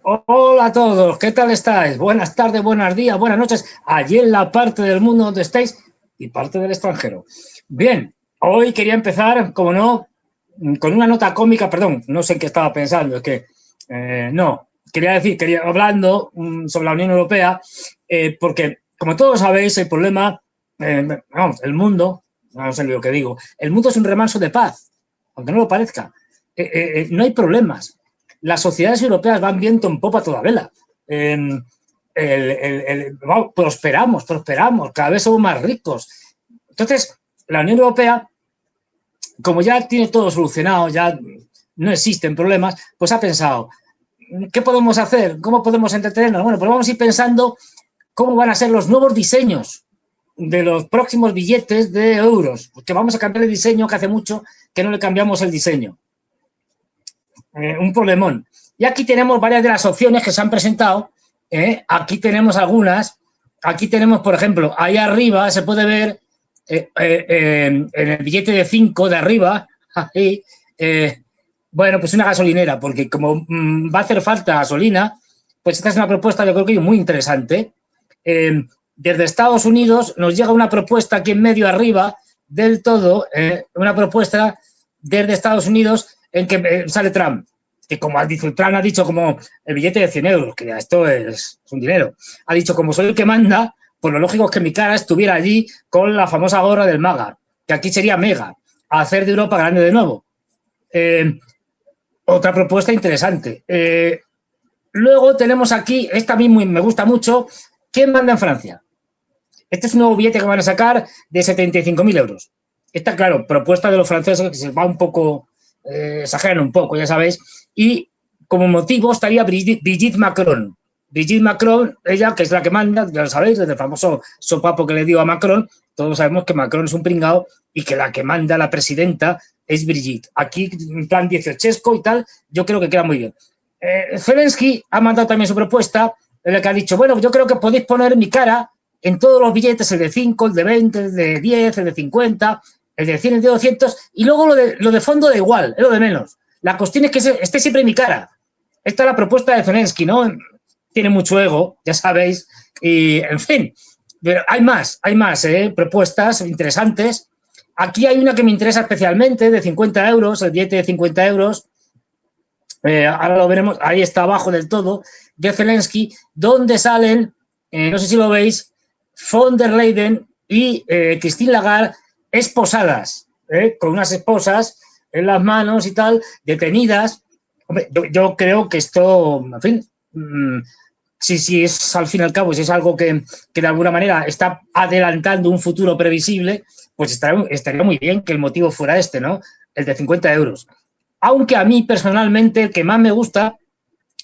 Hola a todos, ¿qué tal estáis? Buenas tardes, buenos días, buenas noches, allí en la parte del mundo donde estáis y parte del extranjero. Bien, hoy quería empezar, como no, con una nota cómica, perdón, no sé en qué estaba pensando, es que no, quería hablando sobre la Unión Europea, porque como todos sabéis, el problema, vamos, el mundo, no sé lo que digo, el mundo es un remanso de paz, aunque no lo parezca. No hay problemas. Las sociedades europeas van viento en popa a toda vela. Wow, prosperamos, cada vez somos más ricos. Entonces, la Unión Europea, como ya tiene todo solucionado, ya no existen problemas, pues ha pensado, ¿qué podemos hacer? ¿Cómo podemos entretenernos? Bueno, pues vamos a ir pensando cómo van a ser los nuevos diseños de los próximos billetes de euros, porque vamos a cambiar el diseño, que hace mucho que no le cambiamos el diseño. Un problemón. Y aquí tenemos varias de las opciones que se han presentado. Aquí tenemos algunas. Aquí tenemos, por ejemplo, ahí arriba se puede ver en el billete de 5 de arriba, ahí, bueno, pues una gasolinera, porque como va a hacer falta gasolina, pues esta es una propuesta, yo creo que muy interesante. Desde Estados Unidos nos llega una propuesta aquí en medio arriba del todo, una propuesta desde Estados Unidos en que sale Trump, que como ha dicho, Trump ha dicho como el billete de 100 euros, que ya esto es un dinero, ha dicho como soy el que manda, pues lo lógico es que mi cara estuviera allí con la famosa gorra del MAGA, que aquí sería Mega, a hacer de Europa grande de nuevo. Otra propuesta interesante. Luego tenemos aquí, esta a mí me gusta mucho, ¿quién manda en Francia? Este es un nuevo billete que van a sacar de 75.000 euros. Esta, claro, propuesta de los franceses que se va un poco, exageran un poco, ya sabéis, y como motivo estaría Brigitte Macron. Brigitte Macron, ella que es la que manda, ya lo sabéis, desde el famoso sopapo que le dio a Macron, todos sabemos que Macron es un pringao y que la que manda, la presidenta, es Brigitte. Aquí, en plan 18esco y tal, yo creo que queda muy bien. Zelensky ha mandado también su propuesta, en la que ha dicho, bueno, yo creo que podéis poner mi cara en todos los billetes, el de 5, el de 20, el de 10, el de 50, el de 100, el de 200, y luego lo de fondo da igual, es lo de menos. La cuestión es que esté siempre en mi cara. Esta es la propuesta de Zelensky, ¿no? Tiene mucho ego, ya sabéis, y en fin, pero hay más propuestas interesantes. Aquí hay una que me interesa especialmente, de 50 euros, el billete de 50 euros, ahora lo veremos, ahí está abajo del todo, de Zelensky, donde salen, no sé si lo veis, von der Leyen y Christine Lagarde esposadas, con unas esposas en las manos y tal, detenidas. Hombre, yo creo que esto, en fin, si es al fin y al cabo, si es algo que de alguna manera está adelantando un futuro previsible, pues estaría muy bien que el motivo fuera este, ¿no? El de 50 euros. Aunque a mí personalmente el que más me gusta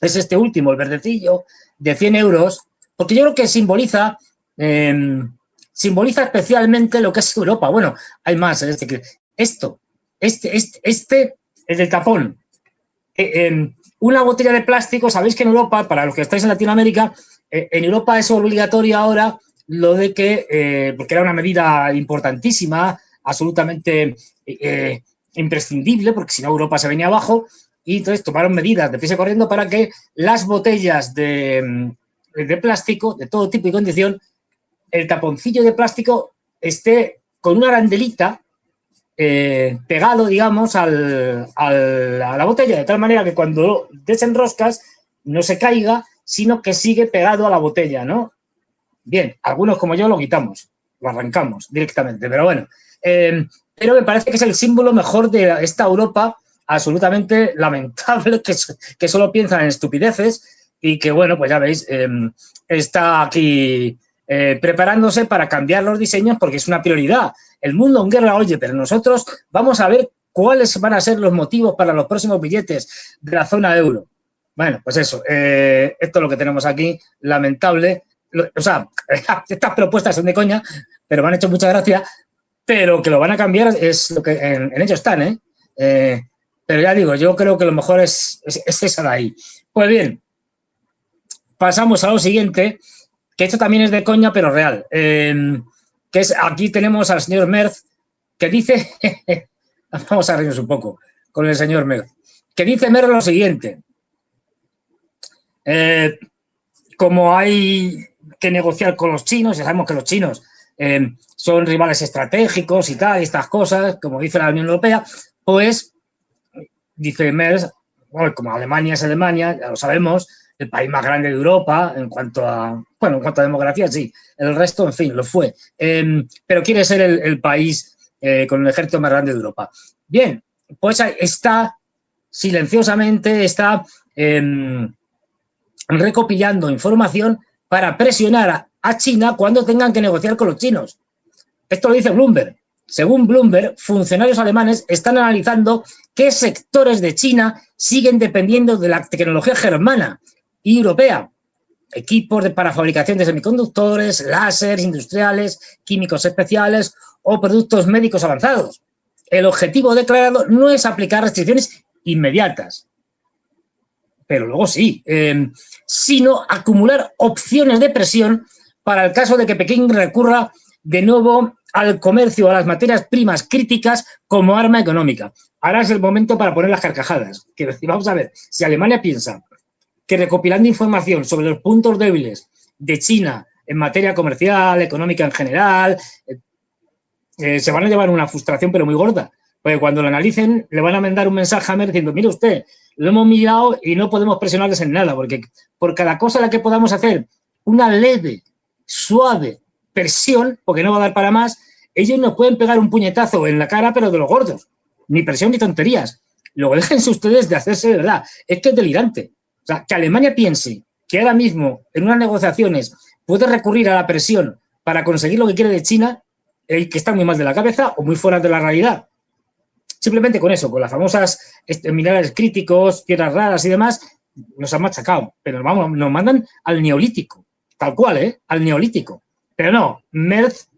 es este último, el verdecillo, de 100 euros, porque yo creo que simboliza especialmente lo que es Europa. Bueno, hay más. El del tapón. Una botella de plástico, sabéis que en Europa, para los que estáis en Latinoamérica, en Europa es obligatorio ahora lo de que, porque era una medida importantísima, absolutamente imprescindible, porque si no Europa se venía abajo, y entonces tomaron medidas de prisa corriendo para que las botellas de plástico, de todo tipo y condición, el taponcillo de plástico esté con una arandelita pegado, digamos, a la botella, de tal manera que cuando desenroscas no se caiga, sino que sigue pegado a la botella, ¿no? Bien, algunos como yo lo quitamos, lo arrancamos directamente, pero bueno. Pero me parece que es el símbolo mejor de esta Europa absolutamente lamentable, que solo piensan en estupideces y que, bueno, pues ya veis, está aquí preparándose para cambiar los diseños porque es una prioridad. El mundo en guerra, oye, pero nosotros vamos a ver cuáles van a ser los motivos para los próximos billetes de la zona euro. Bueno, pues eso, esto es lo que tenemos aquí, lamentable. O sea, estas propuestas son de coña, pero me han hecho mucha gracia, pero que lo van a cambiar es lo que en ello están, pero ya digo, yo creo que lo mejor es esa de ahí. Pues bien, pasamos a lo siguiente, que esto también es de coña, pero real. Que es, aquí tenemos al señor Merz, que dice, vamos a reírnos un poco con el señor Merz, que dice Merz lo siguiente: Eh, como hay que negociar con los chinos, ya sabemos que los chinos son rivales estratégicos y tal, y estas cosas, como dice la Unión Europea, pues dice Merz, bueno, como Alemania es Alemania, ya lo sabemos, el país más grande de Europa en cuanto a, bueno, en cuanto a demografía, sí, el resto, en fin, lo fue. Pero quiere ser el país con el ejército más grande de Europa. Bien, pues está silenciosamente, está recopilando información para presionar a China cuando tengan que negociar con los chinos. Esto lo dice Bloomberg. Según Bloomberg, funcionarios alemanes están analizando qué sectores de China siguen dependiendo de la tecnología germana y europea. Equipos para fabricación de semiconductores, láseres industriales, químicos especiales o productos médicos avanzados. El objetivo declarado no es aplicar restricciones inmediatas, pero luego sí, sino acumular opciones de presión para el caso de que Pekín recurra de nuevo al comercio, a las materias primas críticas como arma económica. Ahora es el momento para poner las carcajadas. Que vamos a ver, si Alemania piensa que recopilando información sobre los puntos débiles de China en materia comercial, económica en general, se van a llevar una frustración pero muy gorda. Porque cuando lo analicen le van a mandar un mensaje a Mer diciendo, mire usted, lo hemos mirado y no podemos presionarles en nada, porque por cada cosa a la que podamos hacer una leve, suave presión, porque no va a dar para más, ellos nos pueden pegar un puñetazo en la cara, pero de los gordos. Ni presión ni tonterías. Luego déjense ustedes de hacerse de verdad. Esto es delirante. O sea, que Alemania piense que ahora mismo en unas negociaciones puede recurrir a la presión para conseguir lo que quiere de China, que está muy mal de la cabeza o muy fuera de la realidad. Simplemente con eso, con las famosas minerales críticos, tierras raras y demás, nos han machacado. Pero vamos, nos mandan al neolítico, tal cual, al neolítico. Pero no, Merz,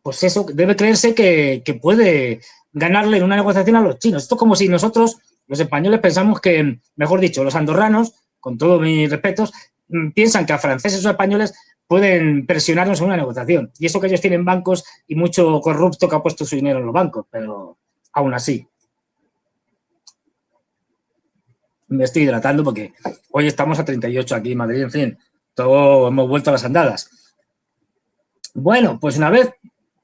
pues eso, debe creerse que puede ganarle en una negociación a los chinos. Esto es como si nosotros, los españoles, pensamos que, mejor dicho, los andorranos, con todos mis respetos, piensan que a franceses o españoles pueden presionarnos en una negociación. Y eso que ellos tienen bancos y mucho corrupto que ha puesto su dinero en los bancos, pero aún así. Me estoy hidratando porque hoy estamos a 38 aquí en Madrid, en fin, todo hemos vuelto a las andadas. Bueno, pues una vez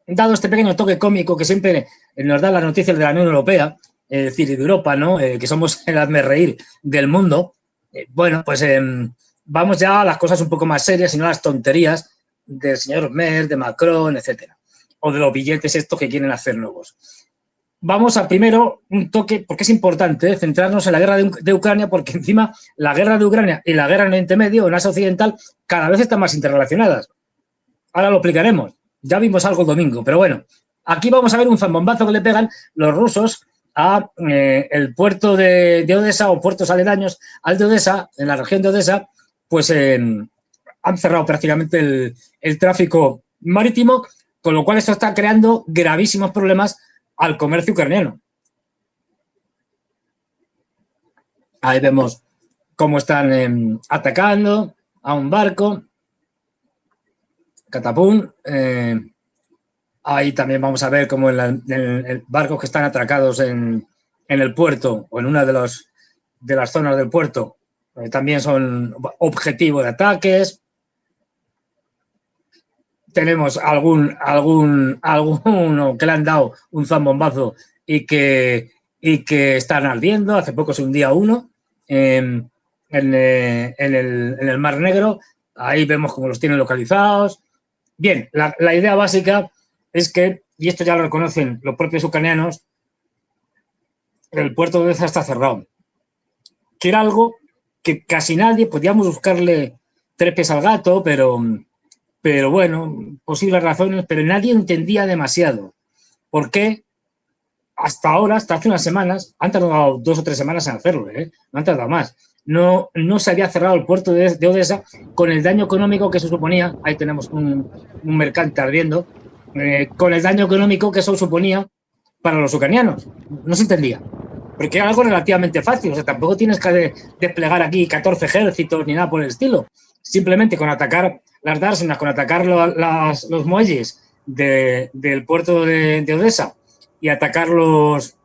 dado este pequeño toque cómico que siempre nos da las noticias de la Unión Europea, es decir, de Europa, ¿no? Que somos el hazmerreír del mundo, bueno, pues vamos ya a las cosas un poco más serias y no a las tonterías del señor Merz, de Macron, etcétera, o de los billetes estos que quieren hacer nuevos. Vamos a primero un toque, porque es importante centrarnos en la guerra de Ucrania, porque encima la guerra de Ucrania y la guerra en Oriente Medio, en Asia Occidental, cada vez están más interrelacionadas. Ahora lo explicaremos. Ya vimos algo el domingo, pero bueno, aquí vamos a ver un zambombazo que le pegan los rusos a el puerto de Odesa o puertos aledaños al de Odesa, en la región de Odesa, pues han cerrado prácticamente el tráfico marítimo, con lo cual esto está creando gravísimos problemas al comercio ucraniano. Ahí vemos cómo están atacando a un barco. Catapum. Ahí también vamos a ver cómo en barcos que están atracados en el puerto o en una de las zonas del puerto también son objetivo de ataques. Tenemos alguno que le han dado un zambombazo y que están ardiendo. Hace poco se hundía uno en el Mar Negro. Ahí vemos cómo los tienen localizados. Bien, la idea básica es que, y esto ya lo reconocen los propios ucranianos, el puerto de Odesa está cerrado. Que era algo que casi nadie, podíamos buscarle tres pies al gato, pero bueno, posibles razones, pero nadie entendía demasiado. ¿Por qué? Hasta ahora, hasta hace unas semanas, han tardado 2 o 3 semanas en hacerlo, no han tardado más. No se había cerrado el puerto de Odesa con el daño económico que eso suponía. Ahí tenemos un mercante ardiendo. Con el daño económico que eso suponía para los ucranianos. No se entendía. Porque era algo relativamente fácil. O sea, tampoco tienes que desplegar aquí 14 ejércitos ni nada por el estilo. Simplemente con atacar las dársenas, con atacar los muelles del puerto de Odesa y atacar los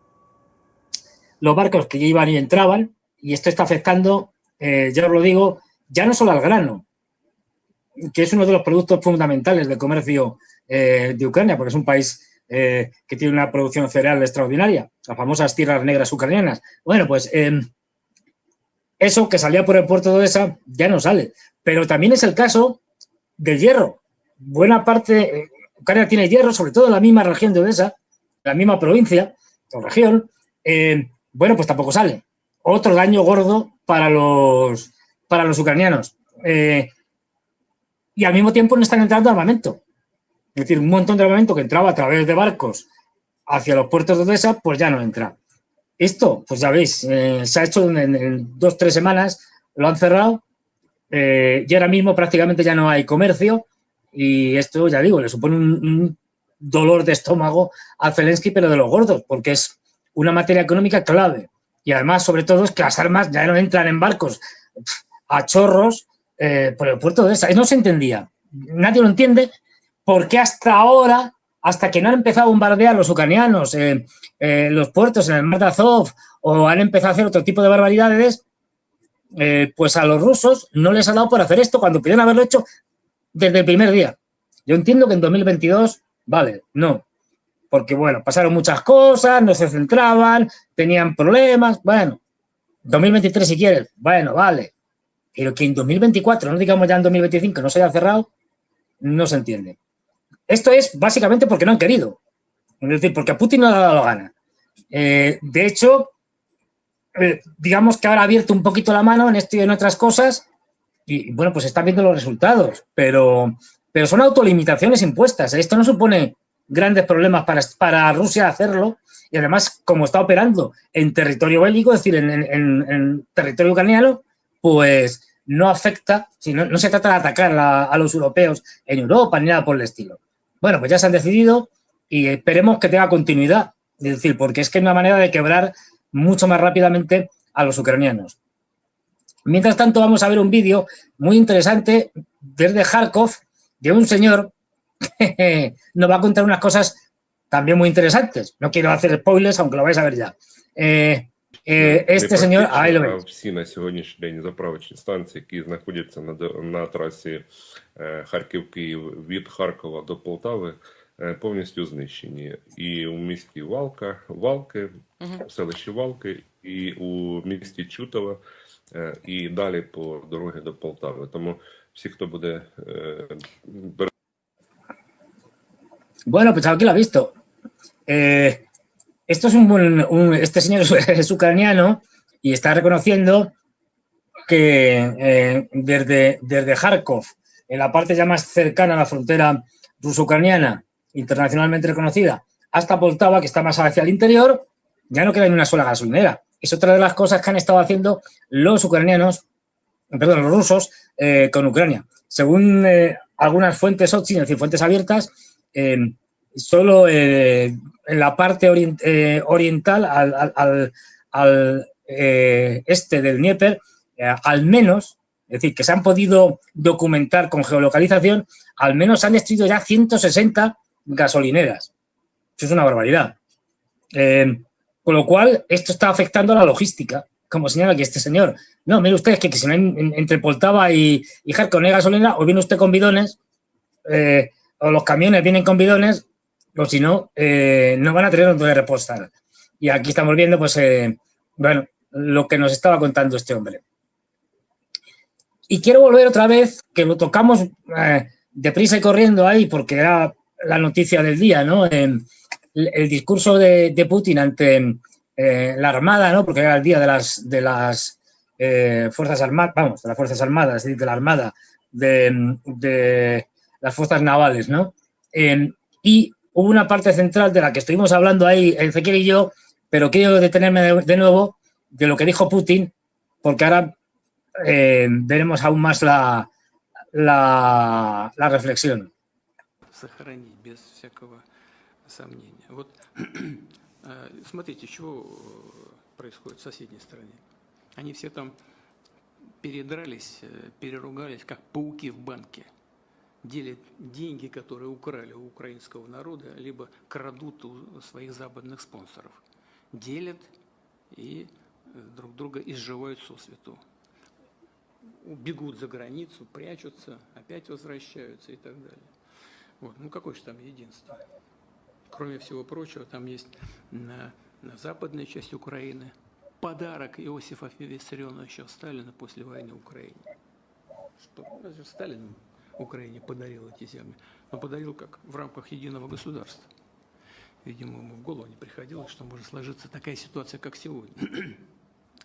barcos que iban y entraban, y esto está afectando, ya os lo digo, ya no solo al grano, que es uno de los productos fundamentales del comercio de Ucrania, porque es un país que tiene una producción cereal extraordinaria, las famosas tierras negras ucranianas. Bueno, pues eso que salía por el puerto de Odesa ya no sale. Pero también es el caso del hierro. Buena parte, Ucrania tiene hierro, sobre todo en la misma región de Odesa, la misma provincia o región, bueno, pues tampoco sale. Otro daño gordo para los ucranianos. Y al mismo tiempo no están entrando armamento. Es decir, un montón de armamento que entraba a través de barcos hacia los puertos de Odesa, pues ya no entra. Esto, pues ya veis, se ha hecho en 2-3 semanas, lo han cerrado y ahora mismo prácticamente ya no hay comercio y esto, ya digo, le supone un dolor de estómago a Zelensky, pero de los gordos, porque es una materia económica clave. Y además, sobre todo, es que las armas ya no entran en barcos a chorros por el puerto de Odesa. No se entendía. Nadie lo entiende porque hasta ahora, hasta que no han empezado a bombardear los ucranianos los puertos en el mar de Azov o han empezado a hacer otro tipo de barbaridades, pues a los rusos no les ha dado por hacer esto cuando pudieron haberlo hecho desde el primer día. Yo entiendo que en 2022, vale, no, porque bueno, pasaron muchas cosas, no se centraban, tenían problemas, bueno, 2023 si quieres, bueno, vale, pero que en 2024, no digamos ya en 2025, no se haya cerrado, no se entiende. Esto es básicamente porque no han querido, es decir, porque a Putin no le ha dado la gana. De hecho, digamos que ahora ha abierto un poquito la mano en esto y en otras cosas y bueno, pues están viendo los resultados, pero son autolimitaciones impuestas. Esto no supone grandes problemas para Rusia hacerlo y además, como está operando en territorio bélico, es decir, en territorio ucraniano, pues no afecta, si no se trata de atacar a los europeos en Europa ni nada por el estilo. Bueno, pues ya se han decidido y esperemos que tenga continuidad, es decir, porque es que es una manera de quebrar mucho más rápidamente a los ucranianos. Mientras tanto, vamos a ver un vídeo muy interesante desde Kharkov de un señor que nos va a contar unas cosas también muy interesantes. No quiero hacer spoilers, aunque lo vais a ver ya. Este señor, ahí lo veis. Всі на сьогоднішній день заправочні станції, які знаходяться на трасі Харків-Київ від Харкова до Полтави, повністю знищені. І у місті Валки, в селищі Валки, і у місті Чутове, і далі по дорозі до Полтави. Тому всі, хто буде... Bueno, pues aquí lo ha visto. Esto es este señor es ucraniano y está reconociendo que desde Kharkov, en la parte ya más cercana a la frontera ruso-ucraniana, internacionalmente reconocida, hasta Poltava, que está más hacia el interior, ya no queda ni una sola gasolinera. Es otra de las cosas que han estado haciendo los rusos con Ucrania. Según algunas fuentes OCHI, es decir, fuentes abiertas, solo en la parte oriental al este del Dnieper, al menos, es decir, que se han podido documentar con geolocalización, al menos han destruido ya 160 gasolineras. Eso es una barbaridad. Con lo cual, esto está afectando a la logística, como señala aquí este señor. No, mire usted, que si no entre Poltava y Kharkov no hay gasolina, o viene usted con bidones, o los camiones vienen con bidones, o si no, no van a tener donde repostar. Y aquí estamos viendo, pues, bueno, lo que nos estaba contando este hombre. Y quiero volver otra vez, que lo tocamos deprisa y corriendo ahí, porque era la noticia del día, ¿no? El discurso de Putin ante la Armada, ¿no? Porque era el día de las Fuerzas Armadas, vamos, de las Fuerzas Armadas, es decir, de la Armada, de las Fuerzas Navales, ¿no? Y hubo una parte central de la que estuvimos hablando ahí, Ezequiel y yo, pero quiero detenerme de nuevo de lo que dijo Putin, porque ahora veremos aún más la reflexión. Сохранить без всякого сомнения. Вот смотрите, что происходит в соседней стране. Они все там передрались, переругались, как пауки в банке. Делят деньги, которые украли у украинского народа, либо крадут у своих западных спонсоров. Делят и друг друга изживают сосвету. бегут за границу, прячутся, опять возвращаются и так далее. Вот. Ну какое же там единство? Кроме всего прочего, там есть на западной части Украины подарок Иосифа Виссарионовича Сталина после войны в Украине. Что? Разве Сталин Украине подарил эти земли? Но подарил как в рамках единого государства. Видимо, ему в голову не приходилось, что может сложиться такая ситуация, как сегодня.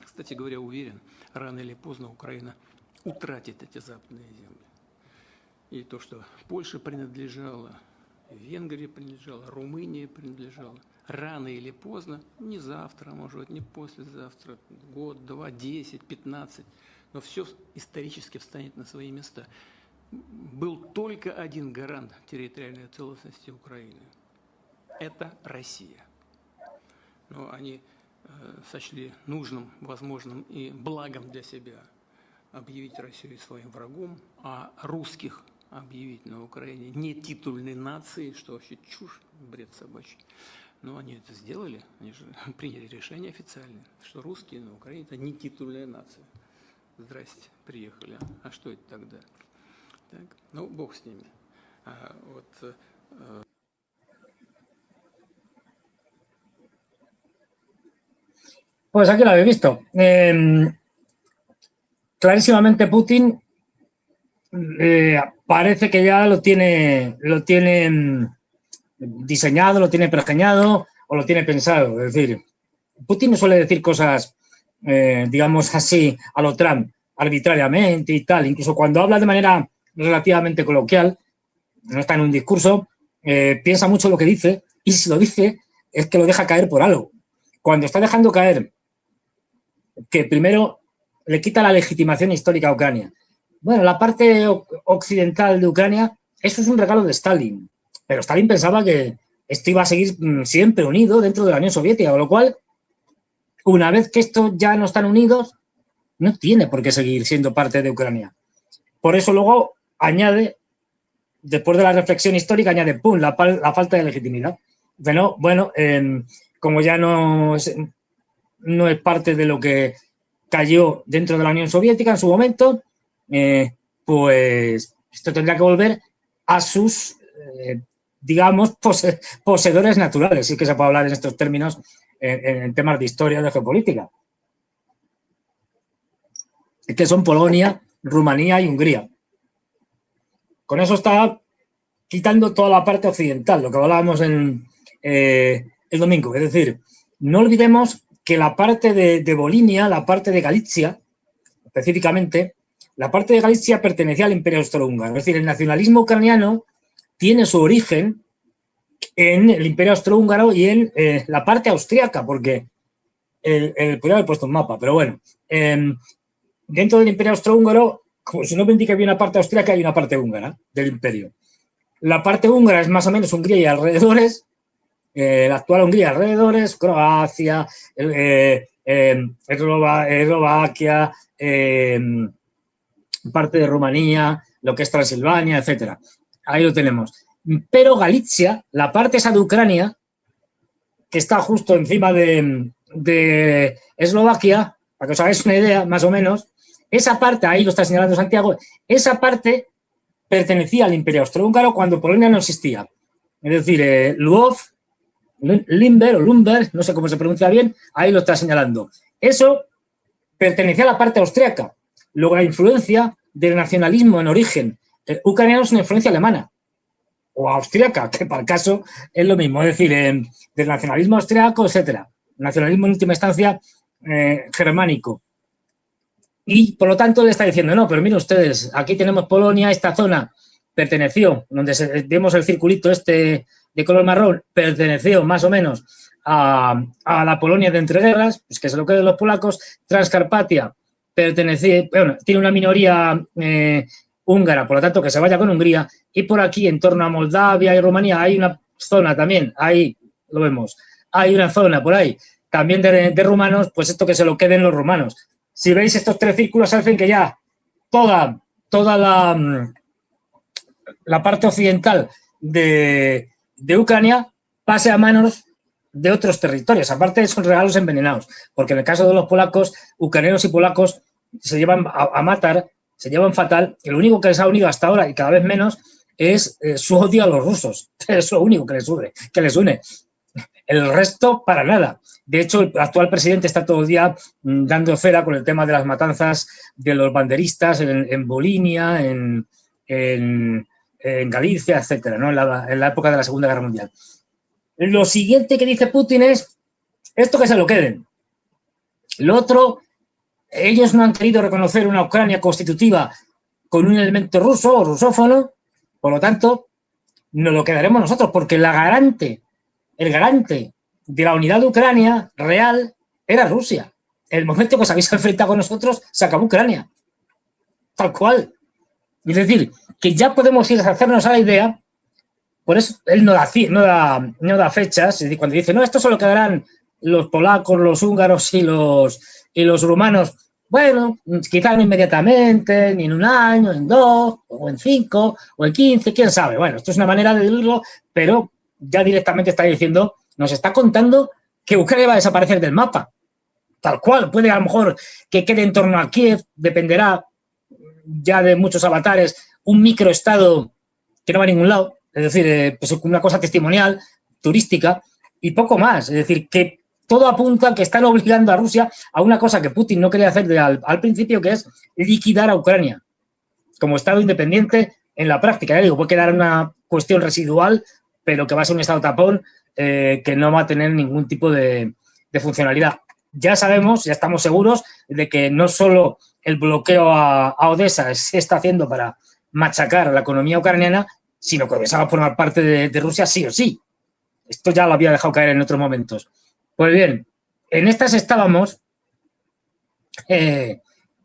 Кстати говоря, уверен, рано или поздно Украина утратит эти западные земли. И то, что Польша принадлежала, Венгрия принадлежала, Румыния принадлежала, рано или поздно, не завтра, может быть, не послезавтра, год, 2, 10, 15, но все исторически встанет на свои места. Был только один гарант территориальной целостности Украины. Это Россия. Но они сочли нужным, возможным и благом для себя объявить Россию своим врагом, а русских объявить на Украине не титульной нацией, что вообще чушь, бред собачий. Но они это сделали, они же приняли решение официальное, что русские на Украине – это не титульная нация. Здрасте, приехали. А что это тогда? Так, ну, бог с ними. Pues aquí lo habéis visto. Clarísimamente Putin parece que ya lo tiene diseñado, lo tiene pergeñado o lo tiene pensado. Es decir, Putin no suele decir cosas, digamos así, a lo Trump, arbitrariamente y tal. Incluso cuando habla de manera relativamente coloquial, no está en un discurso, piensa mucho lo que dice y si lo dice es que lo deja caer por algo. Cuando está dejando caer que primero le quita la legitimación histórica a Ucrania. Bueno, la parte occidental de Ucrania, eso es un regalo de Stalin, pero Stalin pensaba que esto iba a seguir siempre unido dentro de la Unión Soviética, con lo cual, una vez que estos ya no están unidos, no tiene por qué seguir siendo parte de Ucrania. Por eso luego añade, después de la reflexión histórica, añade, ¡pum!, la falta de legitimidad. Bueno, como ya no es parte de lo que cayó dentro de la Unión Soviética en su momento, pues esto tendrá que volver a sus, digamos, poseedores naturales, sí que se puede hablar en estos términos en temas de historia, de geopolítica, que son Polonia, Rumanía y Hungría. Con eso está quitando toda la parte occidental, lo que hablábamos el domingo. Es decir, no olvidemos que la parte de Volinia, la parte de Galicia, específicamente, la parte de Galicia pertenecía al Imperio Austrohúngaro. Es decir, el nacionalismo ucraniano tiene su origen en el Imperio Austrohúngaro y en la parte austríaca, porque podría haber puesto un mapa, pero bueno, dentro del Imperio Austrohúngaro, como su nombre indica, había una parte austríaca y una parte húngara del imperio. La parte húngara es más o menos Hungría y alrededores, la actual Hungría alrededores, Croacia, Eslovaquia, parte de Rumanía, lo que es Transilvania, etcétera. Ahí lo tenemos. Pero Galicia, la parte esa de Ucrania, que está justo encima de Eslovaquia, para que os hagáis una idea, más o menos, esa parte, ahí lo está señalando Santiago, esa parte pertenecía al Imperio Austrohúngaro cuando Polonia no existía. Es decir, Lwów, Lumber, no sé cómo se pronuncia bien, ahí lo está señalando. Eso pertenecía a la parte austríaca. Luego la influencia del nacionalismo en origen ucraniano es una influencia alemana o austríaca, que para el caso es lo mismo, es decir, del nacionalismo austríaco, etcétera. Nacionalismo en última instancia germánico. Y por lo tanto le está diciendo, no, pero miren ustedes, aquí tenemos Polonia, esta zona perteneció, donde vemos el circulito este de color marrón, perteneció más o menos a la Polonia de entreguerras, pues que se lo queden los polacos. Transcarpatia pertenecía, bueno, tiene una minoría húngara, por lo tanto que se vaya con Hungría, y por aquí en torno a Moldavia y Rumanía hay una zona también, ahí lo vemos, hay una zona por ahí también de rumanos, pues esto que se lo queden los rumanos. Si veis estos tres círculos hacen que ya toda la parte occidental de Ucrania pase a manos de otros territorios. Aparte son regalos envenenados, porque en el caso de los polacos, ucranianos y polacos se llevan a matar, se llevan fatal. Y lo único que les ha unido hasta ahora, y cada vez menos, es su odio a los rusos. Es lo único que les une. El resto, para nada. De hecho, el actual presidente está todo el día dando cera con el tema de las matanzas de los banderistas en Bolinia, en Galicia, etcétera, ¿no? En la época de la Segunda Guerra Mundial. Lo siguiente que dice Putin es esto, que se lo queden. Lo otro, ellos no han querido reconocer una Ucrania constitutiva con un elemento ruso o rusófono, por lo tanto, nos lo quedaremos nosotros, porque el garante de la unidad de Ucrania real era Rusia. En el momento que os habéis enfrentado con nosotros, se acabó Ucrania. Tal cual. Es decir, que ya podemos ir a hacernos a la idea, por eso él no da fechas, es decir, cuando dice, no, esto solo quedarán los polacos, los húngaros y los rumanos. Bueno, quizás no inmediatamente, ni en un año, en 2, o en 5, o en 15, quién sabe. Bueno, esto es una manera de decirlo, pero ya directamente está diciendo, nos está contando que Ucrania va a desaparecer del mapa. Tal cual, puede a lo mejor que quede en torno a Kiev, dependerá ya de muchos avatares, un microestado que no va a ningún lado, es decir, pues una cosa testimonial, turística, y poco más. Es decir, que todo apunta a que están obligando a Rusia a una cosa que Putin no quería hacer al principio, que es liquidar a Ucrania como Estado independiente en la práctica. Ya digo, puede quedar una cuestión residual, pero que va a ser un Estado tapón que no va a tener ningún tipo de funcionalidad. Ya sabemos, ya estamos seguros de que no solo el bloqueo a Odessa se está haciendo para machacar a la economía ucraniana, sino que Odessa va a formar parte de Rusia sí o sí. Esto ya lo había dejado caer en otros momentos. Pues bien, en estas estábamos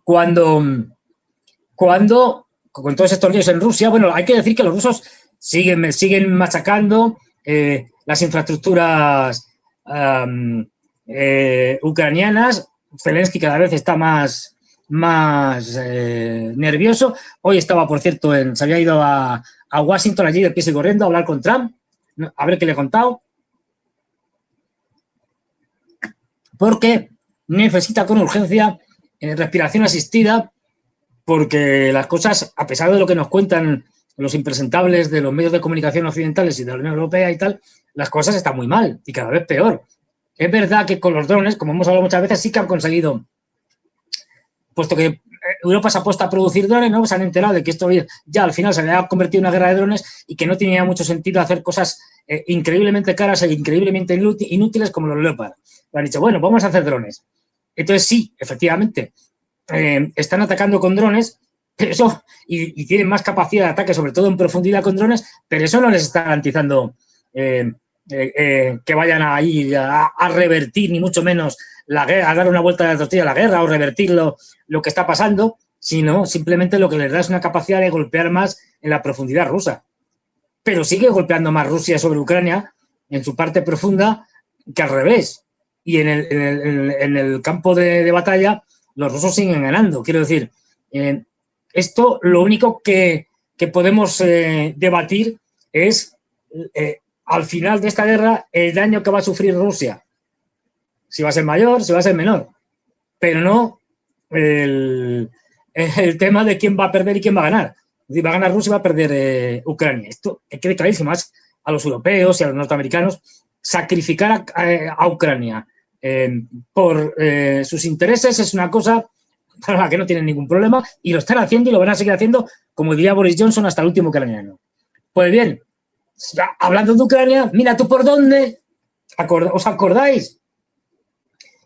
cuando con todos estos líos en Rusia, bueno, hay que decir que los rusos siguen machacando las infraestructuras ucranianas. Zelensky cada vez está más nervioso. Hoy estaba, por cierto, se había ido a Washington, allí de pies y corriendo, a hablar con Trump, a ver qué le he contado. Porque necesita con urgencia respiración asistida, porque las cosas, a pesar de lo que nos cuentan los impresentables de los medios de comunicación occidentales y de la Unión Europea y tal, las cosas están muy mal y cada vez peor. Es verdad que con los drones, como hemos hablado muchas veces, sí que han conseguido, puesto que Europa se ha puesto a producir drones, ¿no? Se han enterado de que esto ya al final se había convertido en una guerra de drones y que no tenía mucho sentido hacer cosas increíblemente caras e increíblemente inútiles como los Leopard. Han dicho, bueno, vamos a hacer drones. Entonces sí, efectivamente, están atacando con drones, pero eso, y tienen más capacidad de ataque, sobre todo en profundidad con drones, pero eso no les está garantizando que vayan a ir a revertir, ni mucho menos la guerra, a dar una vuelta de la tortilla a la guerra o revertir lo que está pasando, sino simplemente lo que les da es una capacidad de golpear más en la profundidad rusa. Pero sigue golpeando más Rusia sobre Ucrania en su parte profunda que al revés. Y en el campo de batalla los rusos siguen ganando. Quiero decir, esto lo único que podemos debatir es al final de esta guerra el daño que va a sufrir Rusia. Si va a ser mayor, si va a ser menor. Pero no el tema de quién va a perder y quién va a ganar. Es decir, va a ganar Rusia y va a perder Ucrania. Esto hay que clarísimo más a los europeos y a los norteamericanos. Sacrificar a Ucrania por sus intereses es una cosa para la que no tienen ningún problema y lo están haciendo y lo van a seguir haciendo, como diría Boris Johnson, hasta el último ucraniano. Pues bien, hablando de Ucrania, mira tú por dónde, ¿os acordáis?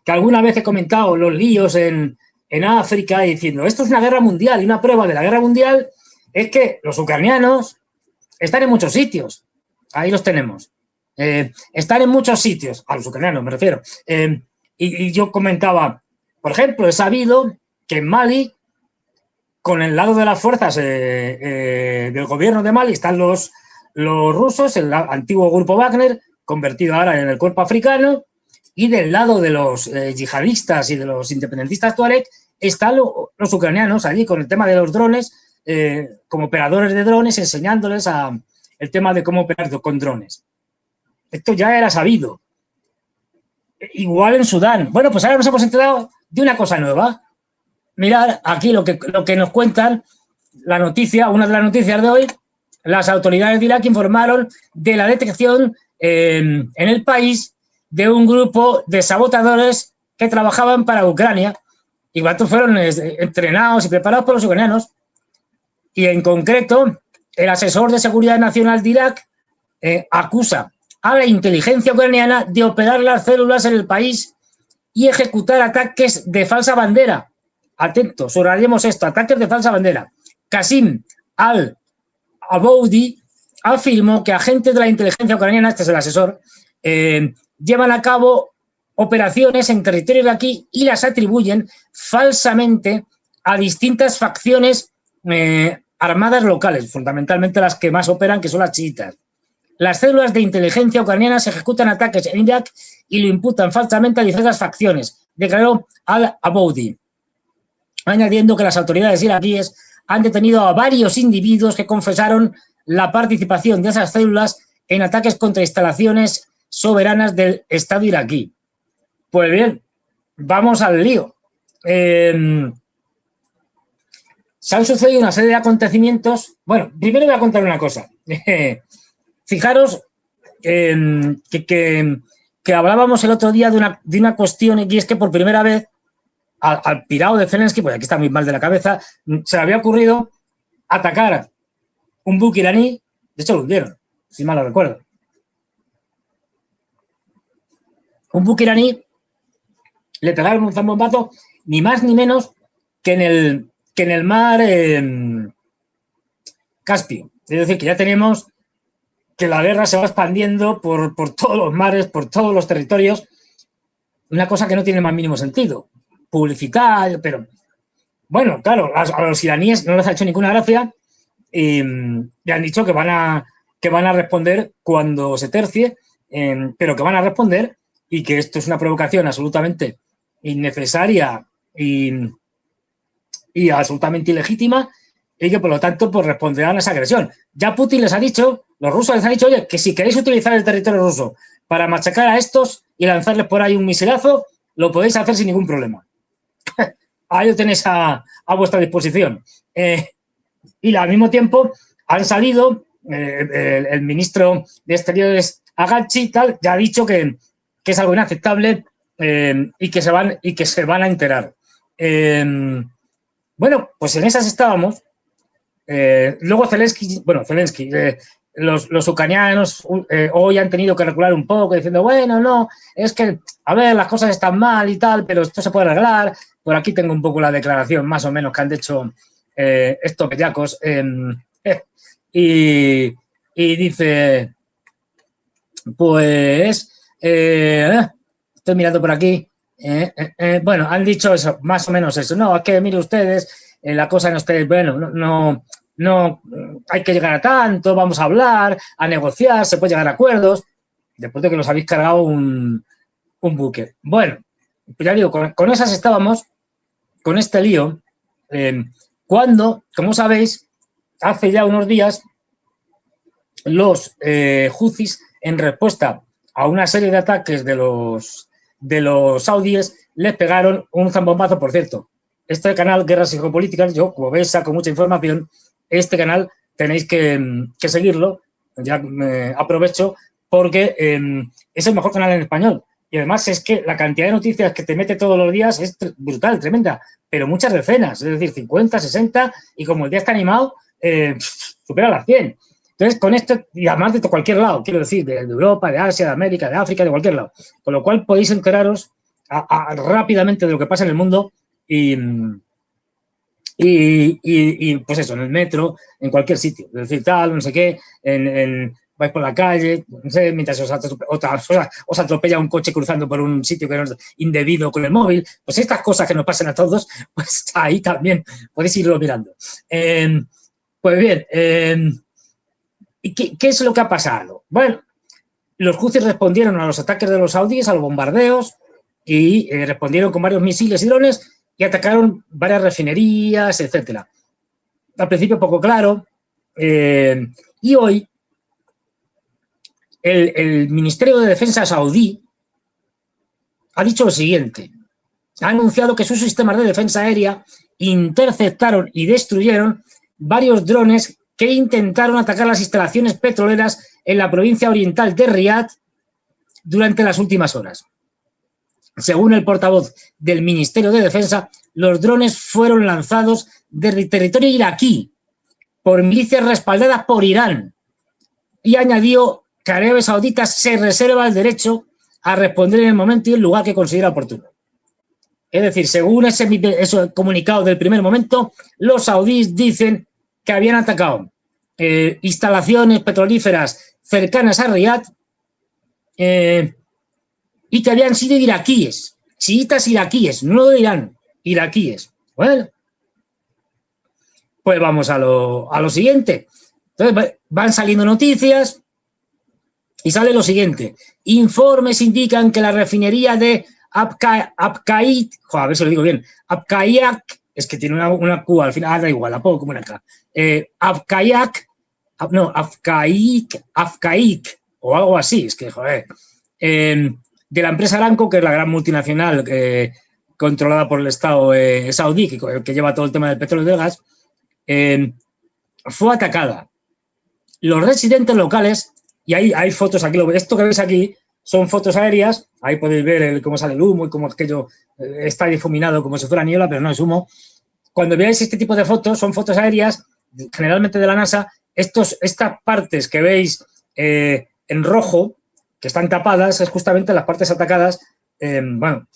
Que alguna vez he comentado los líos en África diciendo esto es una guerra mundial y una prueba de la guerra mundial es que los ucranianos están en muchos sitios. Ahí los tenemos. Están en muchos sitios, a los ucranianos me refiero. Y yo comentaba, por ejemplo, he sabido que en Mali, con el lado de las fuerzas del gobierno de Mali, están los rusos, el antiguo grupo Wagner, convertido ahora en el cuerpo africano, y del lado de los yihadistas y de los independentistas tuareg están los ucranianos allí con el tema de los drones, como operadores de drones, enseñándoles el tema de cómo operar con drones. Esto ya era sabido. Igual en Sudán. Bueno, pues ahora nos hemos enterado de una cosa nueva. mirar aquí lo que nos cuentan, la noticia, una de las noticias de hoy, las autoridades de Irak informaron de la detección en el país de un grupo de sabotadores que trabajaban para Ucrania y cuántos fueron entrenados y preparados por los ucranianos. Y en concreto, el asesor de seguridad nacional de Irak acusa a la inteligencia ucraniana de operar las células en el país y ejecutar ataques de falsa bandera. Atentos, subrayemos esto, ataques de falsa bandera. Qasim al-Aboudi afirmó que agentes de la inteligencia ucraniana, este es el asesor, llevan a cabo operaciones en territorio iraquí y las atribuyen falsamente a distintas facciones armadas locales, fundamentalmente las que más operan, que son las chiitas. Las células de inteligencia ucranianas ejecutan ataques en Irak y lo imputan falsamente a diversas facciones, declaró al-Aboudi, añadiendo que las autoridades iraquíes han detenido a varios individuos que confesaron la participación de esas células en ataques contra instalaciones soberanas del Estado iraquí. Pues bien, vamos al lío. Se han sucedido una serie de acontecimientos. Bueno, primero voy a contar una cosa. Fijaros que hablábamos el otro día de una cuestión, y es que por primera vez al pirado de Zelensky, pues aquí está muy mal de la cabeza, se le había ocurrido atacar un buque iraní. De hecho, lo hundieron, si mal no recuerdo. Un buque iraní, le pegaron un zambombazo, ni más ni menos que en el mar Caspio. Es decir, que ya tenemos que la guerra se va expandiendo por todos los mares, por todos los territorios. Una cosa que no tiene más mínimo sentido. Publicitar, pero bueno, claro, a los iraníes no les ha hecho ninguna gracia y le han dicho que van a responder cuando se tercie, pero que van a responder y que esto es una provocación absolutamente innecesaria y absolutamente ilegítima y que por lo tanto pues responderán a esa agresión. Ya Putin les ha dicho, los rusos les han dicho, oye, que si queréis utilizar el territorio ruso para machacar a estos y lanzarles por ahí un misilazo, lo podéis hacer sin ningún problema. Ahí lo tenéis a vuestra disposición. Y al mismo tiempo han salido el ministro de Exteriores Agachi tal, ya ha dicho que es algo inaceptable y que se van a enterar. Bueno, pues en esas estábamos. Luego Zelensky, los ucranianos hoy han tenido que recular un poco diciendo, bueno, no, es que, a ver, las cosas están mal y tal, pero esto se puede arreglar. Por aquí tengo un poco la declaración más o menos que han hecho estos bellacos. Y dice, pues, estoy mirando por aquí. Bueno, han dicho eso, más o menos eso. No, es que mire ustedes, la cosa no esté, bueno, no hay que llegar a tanto, vamos a hablar, a negociar, se puede llegar a acuerdos, después de que nos habéis cargado un buque. Bueno, pues ya digo, con esas estábamos, con este lío, cuando, como sabéis, hace ya unos días, los Houthis, en respuesta a una serie de ataques de los saudíes, les pegaron un zambombazo. Por cierto, este canal, Guerras y Geopolíticas, yo, como veis, saco mucha información. Este canal tenéis que seguirlo, ya aprovecho, porque es el mejor canal en español. Y además es que la cantidad de noticias que te mete todos los días es brutal, tremenda, pero muchas decenas, es decir, 50, 60, y como el día está animado, supera las 100. Entonces, con esto, y además de cualquier lado, quiero decir, de Europa, de Asia, de América, de África, de cualquier lado. Con lo cual podéis enteraros rápidamente de lo que pasa en el mundo y pues eso, en el metro, en cualquier sitio. Es decir, tal, no sé qué, vais por la calle, no sé, mientras os atropella un coche cruzando por un sitio que no es indebido con el móvil. Pues estas cosas que nos pasan a todos, pues ahí también podéis irlo mirando. Pues bien, ¿y qué es lo que ha pasado? Bueno, los Houthis respondieron a los ataques de los saudíes, a los bombardeos, y respondieron con varios misiles y drones y atacaron varias refinerías, etcétera. Al principio poco claro. Y hoy el Ministerio de Defensa saudí ha dicho lo siguiente. Ha anunciado que sus sistemas de defensa aérea interceptaron y destruyeron varios drones que intentaron atacar las instalaciones petroleras en la provincia oriental de Riad durante las últimas horas. Según el portavoz del Ministerio de Defensa, los drones fueron lanzados desde territorio iraquí por milicias respaldadas por Irán, y añadió que Arabia Saudita se reserva el derecho a responder en el momento y el lugar que considera oportuno. Es decir, según ese comunicado del primer momento, los saudíes dicen que habían atacado instalaciones petrolíferas cercanas a Riad y que habían sido iraquíes, chiitas iraquíes, no de Irán, iraquíes. Bueno, pues vamos a lo siguiente. Entonces van saliendo noticias y sale lo siguiente. Informes indican que la refinería de Abqaiq, a ver si lo digo bien, Abqaiq, es que tiene una Q al final, da igual, la pongo como una K. Abqaiq, o algo así, es que, joder, de la empresa Aramco, que es la gran multinacional controlada por el Estado saudí, que lleva todo el tema del petróleo y del gas, fue atacada. Los residentes locales, y hay fotos aquí, esto que veis aquí son fotos aéreas, ahí podéis ver cómo sale el humo y cómo aquello está difuminado como si fuera niebla, pero no es humo. Cuando veáis este tipo de fotos, son fotos aéreas, generalmente de la NASA. Estas partes que veis en rojo, que están tapadas, es justamente las partes atacadas, bueno,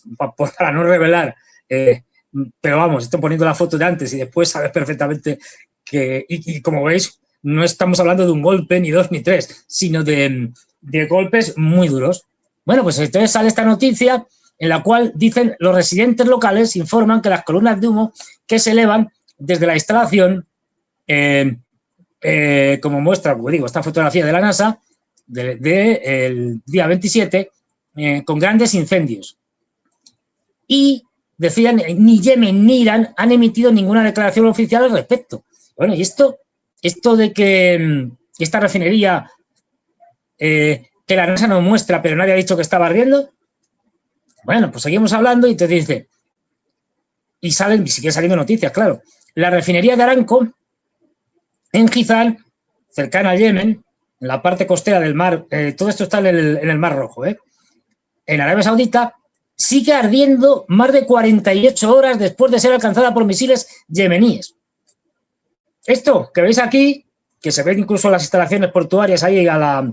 para no revelar, pero vamos, estoy poniendo la foto de antes y después sabes perfectamente que, y como veis, no estamos hablando de un golpe, ni dos, ni tres, sino de golpes muy duros. Bueno, pues entonces sale esta noticia en la cual dicen los residentes locales informan que las columnas de humo que se elevan desde la instalación, como muestra, como digo, esta fotografía de la NASA del día 27, con grandes incendios. Y decían, ni Yemen ni Irán han emitido ninguna declaración oficial al respecto. Bueno, y esto de que esta refinería, que la NASA no muestra, pero nadie ha dicho que estaba ardiendo, bueno, pues seguimos hablando y te dice, y siguen saliendo noticias, claro. La refinería de Aramco, en Jizán, cercana a Yemen, en la parte costera del mar, todo esto está en el Mar Rojo, en Arabia Saudita, sigue ardiendo más de 48 horas después de ser alcanzada por misiles yemeníes. Esto que veis aquí, que se ven incluso las instalaciones portuarias ahí a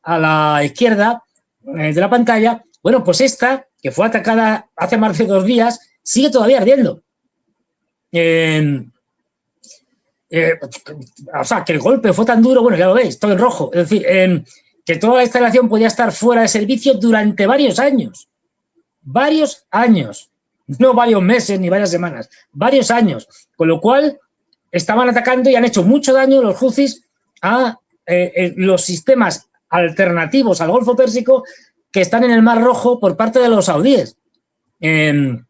la izquierda de la pantalla, bueno, pues esta, que fue atacada hace más de 2 días, sigue todavía ardiendo. O sea, que el golpe fue tan duro, bueno, ya lo veis, todo en rojo. Es decir, que toda la instalación podía estar fuera de servicio durante varios años. Varios años. No varios meses ni varias semanas. Varios años. Con lo cual, estaban atacando y han hecho mucho daño los Houthis a los sistemas alternativos al Golfo Pérsico que están en el Mar Rojo por parte de los saudíes. De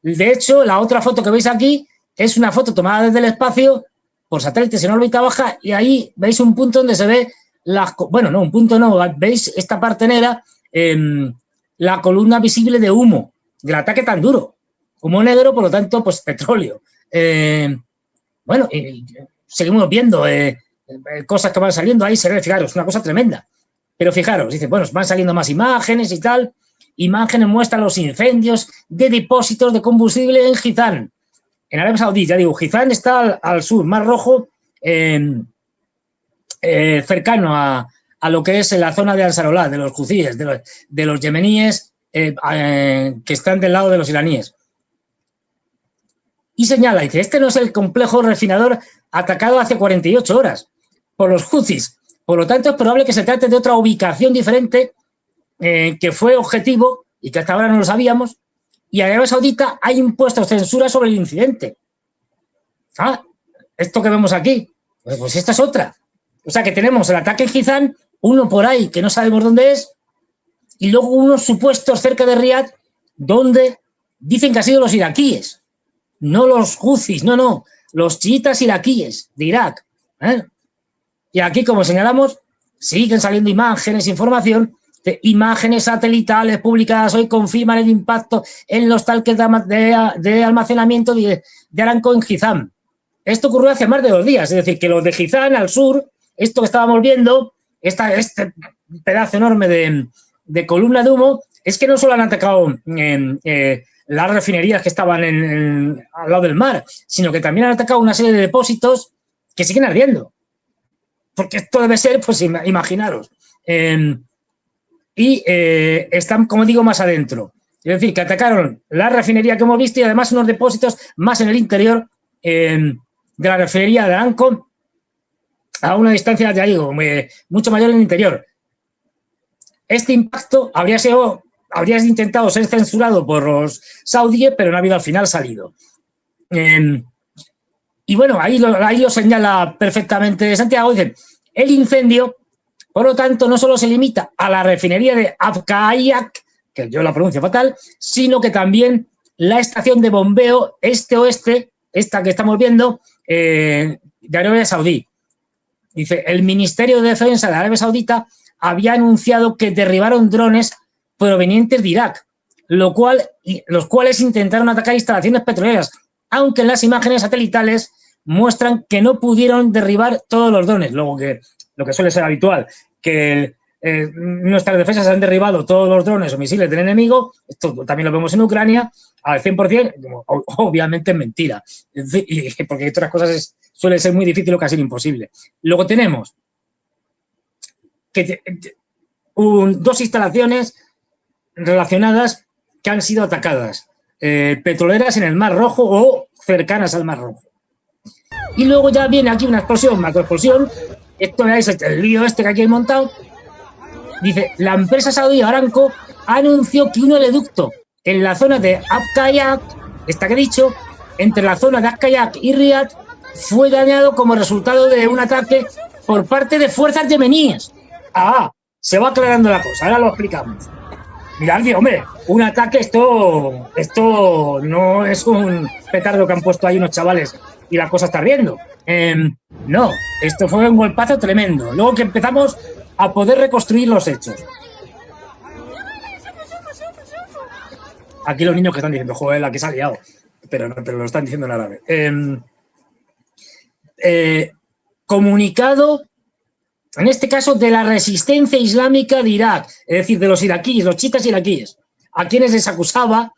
hecho, la otra foto que veis aquí es una foto tomada desde el espacio por satélites en órbita baja y ahí veis un punto donde se ve bueno, no, un punto no, veis esta parte negra, la columna visible de humo del ataque tan duro. Humo negro, por lo tanto, pues petróleo. Bueno, y seguimos viendo cosas que van saliendo ahí, se ve, fijaros, una cosa tremenda. Pero fijaros, dice, bueno, van saliendo más imágenes y tal. Imágenes muestran los incendios de depósitos de combustible en Jizán, en Arabia Saudí. Ya digo, Jizán está al sur, Mar Rojo, cercano a lo que es la zona de Ansarolá, de los huthíes, de los yemeníes que están del lado de los iraníes. Y señala, dice, este no es el complejo refinador atacado hace 48 horas por los huthis. Por lo tanto, es probable que se trate de otra ubicación diferente que fue objetivo y que hasta ahora no lo sabíamos. Y Arabia Saudita ha impuesto censura sobre el incidente. Ah, esto que vemos aquí, pues esta es otra. O sea que tenemos el ataque en Jizán, uno por ahí que no sabemos dónde es, y luego unos supuestos cerca de Riad donde dicen que han sido los iraquíes, no los huthis, no, los chiitas iraquíes de Irak. Y aquí, como señalamos, siguen saliendo imágenes, información imágenes satelitales publicadas hoy confirman el impacto en los tanques de almacenamiento de Aramco en Jizán. Esto ocurrió hace más de 2 días, es decir, que los de Jizán al sur, esto que estábamos viendo, este pedazo enorme de columna de humo, es que no solo han atacado las refinerías que estaban al lado del mar, sino que también han atacado una serie de depósitos que siguen ardiendo. Porque esto debe ser, pues imaginaros. Están, como digo, más adentro. Es decir, que atacaron la refinería que hemos visto y además unos depósitos más en el interior de la refinería de Aramco a una distancia, ya digo, mucho mayor en el interior. Este impacto habría intentado ser censurado por los saudíes, pero no ha habido al final salido. Y bueno, ahí lo señala perfectamente Santiago. Dice, el incendio, por lo tanto, no solo se limita a la refinería de Abqaiq, que yo la pronuncio fatal, sino que también la estación de bombeo este-oeste, esta que estamos viendo, de Arabia Saudí. Dice, el Ministerio de Defensa de Arabia Saudita había anunciado que derribaron drones provenientes de Irak, los cuales intentaron atacar instalaciones petroleras, aunque en las imágenes satelitales muestran que no pudieron derribar todos los drones. Luego, lo que suele ser habitual, que nuestras defensas han derribado todos los drones o misiles del enemigo, esto también lo vemos en Ucrania, al 100%, obviamente es mentira, porque otras cosas suele ser muy difícil o casi imposible. Luego tenemos que 2 instalaciones relacionadas que han sido atacadas, petroleras en el Mar Rojo o cercanas al Mar Rojo. Y luego ya viene aquí una explosión, macroexplosión. Esto veáis el lío este que aquí he montado. Dice, la empresa saudí Aramco anunció que un oleoducto en la zona de Abqaiq, esta que he dicho, entre la zona de Abqaiq y Riad, fue dañado como resultado de un ataque por parte de fuerzas yemeníes. Se va aclarando la cosa, ahora lo explicamos. Mirad, hombre, un ataque, esto no es un petardo que han puesto ahí unos chavales y la cosa está ardiendo. No, esto fue un golpazo tremendo. Luego que empezamos a poder reconstruir los hechos. Aquí los niños que están diciendo, joder, la que se ha liado. Pero lo están diciendo en árabe. Comunicado, en este caso, de la resistencia islámica de Irak, es decir, de los iraquíes, los chiitas iraquíes, a quienes les acusaba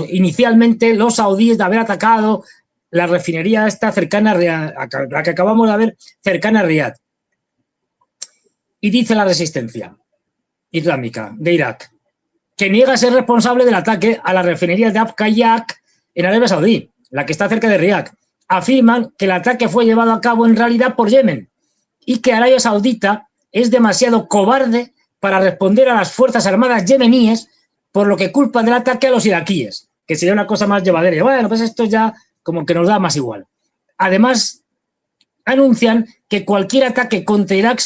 inicialmente los saudíes de haber atacado la refinería esta cercana a Riad, la que acabamos de ver, cercana a Riad. Y dice la resistencia islámica de Irak que niega ser responsable del ataque a la refinería de Abqaiq en Arabia Saudí, la que está cerca de Riad. Afirman que el ataque fue llevado a cabo en realidad por Yemen y que Arabia Saudita es demasiado cobarde para responder a las fuerzas armadas yemeníes, por lo que culpa del ataque a los iraquíes, que sería una cosa más llevadera. Bueno, pues esto ya como que nos da más igual. Además, anuncian que cualquier ataque contra Irak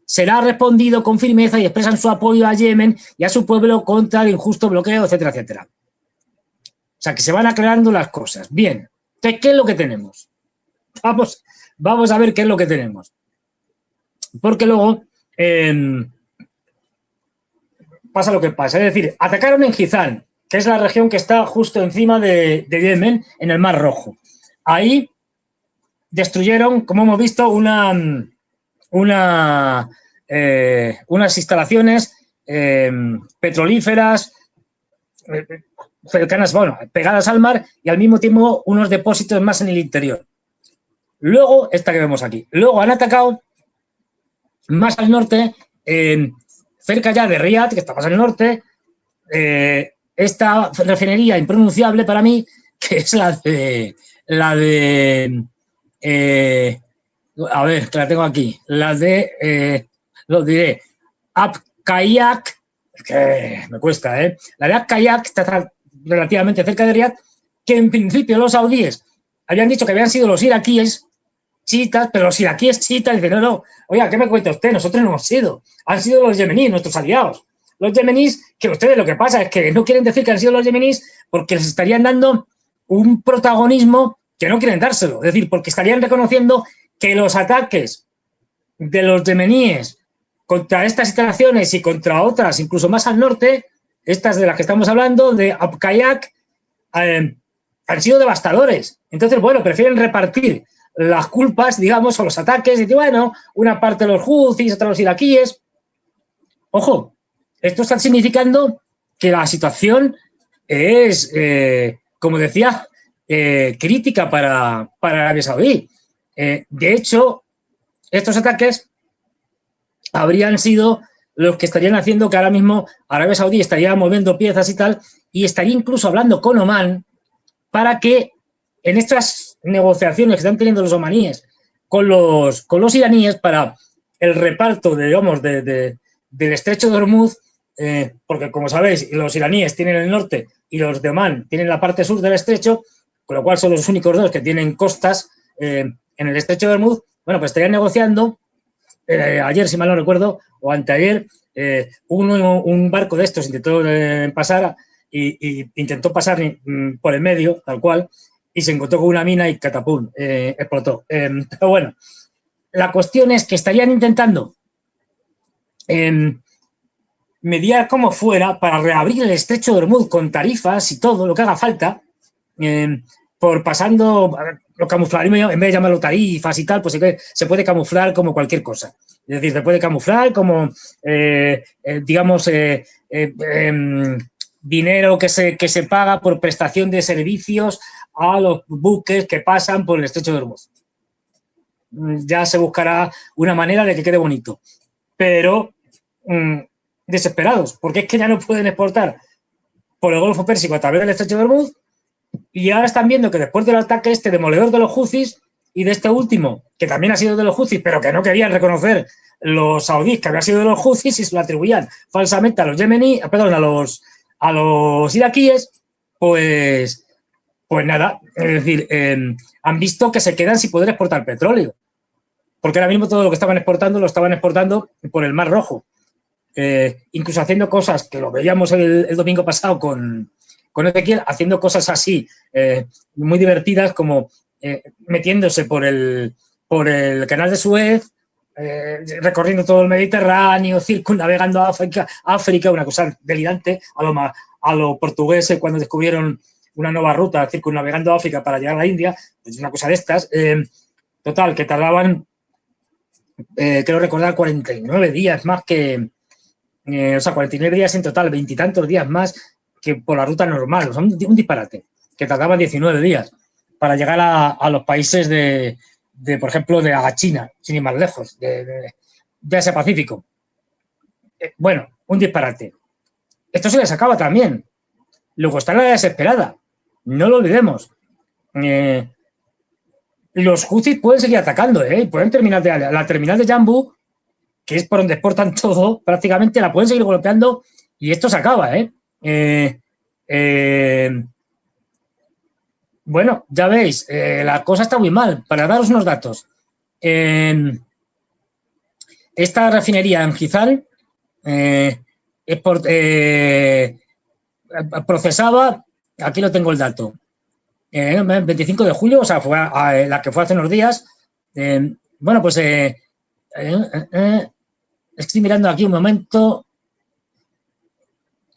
será respondido con firmeza y expresan su apoyo a Yemen y a su pueblo contra el injusto bloqueo, etcétera, etcétera. O sea, que se van aclarando las cosas. Bien, entonces, ¿qué es lo que tenemos? Vamos a ver qué es lo que tenemos. Porque luego pasa lo que pasa. Es decir, atacaron en Jizán, que es la región que está justo encima de Yemen, en el Mar Rojo. Ahí destruyeron, como hemos visto, unas instalaciones petrolíferas cercanas, bueno, pegadas al mar, y al mismo tiempo unos depósitos más en el interior. Luego, esta que vemos aquí. Luego han atacado más al norte, cerca ya de Riad, que está más al norte, esta refinería impronunciable para mí, que es la de a ver, que la tengo aquí, la de, lo diré, Abqaiq, que me cuesta, la de Abqaiq está relativamente cerca de Riad, que en principio los saudíes habían dicho que habían sido los iraquíes chiitas, pero los iraquíes chiitas dicen, no, oiga, ¿qué me cuenta usted? Nosotros no hemos sido, han sido los yemeníes, nuestros aliados. Los yemeníes, que ustedes lo que pasa es que no quieren decir que han sido los yemeníes porque les estarían dando un protagonismo que no quieren dárselo, es decir, porque estarían reconociendo que los ataques de los yemeníes contra estas instalaciones y contra otras, incluso más al norte, estas de las que estamos hablando, de Abqaiq, han sido devastadores. Entonces, bueno, prefieren repartir las culpas, digamos, o los ataques, y bueno, una parte de los houthis, otra de los iraquíes. Ojo, esto está significando que la situación es, como decía, crítica para Arabia Saudí. De hecho, estos ataques habrían sido los que estarían haciendo que ahora mismo Arabia Saudí estaría moviendo piezas y tal, y estaría incluso hablando con Omán para que en estas negociaciones que están teniendo los omaníes con los iraníes para el reparto, digamos, del estrecho de Hormuz, porque como sabéis, los iraníes tienen el norte y los de Omán tienen la parte sur del estrecho, con lo cual son los únicos dos que tienen costas en el estrecho de Hormuz. Bueno, pues estarían negociando. Ayer, si mal no recuerdo, o anteayer, un barco de estos intentó pasar y intentó pasar por el medio, tal cual, y se encontró con una mina y catapum, explotó. Pero bueno, la cuestión es que estarían intentando mediar como fuera para reabrir el estrecho de Hormuz con tarifas y todo lo que haga falta, por pasando, lo camuflarismo, en vez de llamarlo tarifas y tal, pues se puede camuflar como cualquier cosa. Es decir, se puede camuflar como, digamos, dinero que se paga por prestación de servicios a los buques que pasan por el estrecho de Hormuz. Ya se buscará una manera de que quede bonito. Pero desesperados, porque es que ya no pueden exportar por el Golfo Pérsico a través del estrecho de Hormuz. Y ahora están viendo que después del ataque demoledor de los houthis y de este último, que también ha sido de los houthis, pero que no querían reconocer los saudíes que había sido de los houthis y se lo atribuían falsamente a los yemeníes, perdón, a los iraquíes, pues nada, es decir, han visto que se quedan sin poder exportar petróleo, porque ahora mismo todo lo que estaban exportando lo estaban exportando por el Mar Rojo, incluso haciendo cosas que lo veíamos el domingo pasado con Ezequiel, haciendo cosas así muy divertidas, como metiéndose por el canal de Suez, recorriendo todo el Mediterráneo, circunnavegando África, una cosa delirante a lo portugueses cuando descubrieron una nueva ruta, circunnavegando África para llegar a la India, pues una cosa de estas. Total, que tardaban, creo recordar, 49 días más que, o sea, 49 días en total, 20 y tantos días más que por la ruta normal. O sea, un disparate, que tardaban 19 días para llegar a los países de, por ejemplo, de China, sin ir más lejos, de Asia Pacífico. Bueno, un disparate. Esto se les acaba también. Luego está la desesperada. No lo olvidemos. Los houthis pueden seguir atacando, pueden terminar la terminal de Yanbu, que es por donde exportan todo, prácticamente la pueden seguir golpeando y esto se acaba, Bueno, ya veis, la cosa está muy mal. Para daros unos datos, esta refinería en Jizan procesaba, aquí lo tengo el dato, 25 de julio, o sea, fue la que fue hace unos días. Bueno, pues estoy mirando aquí un momento.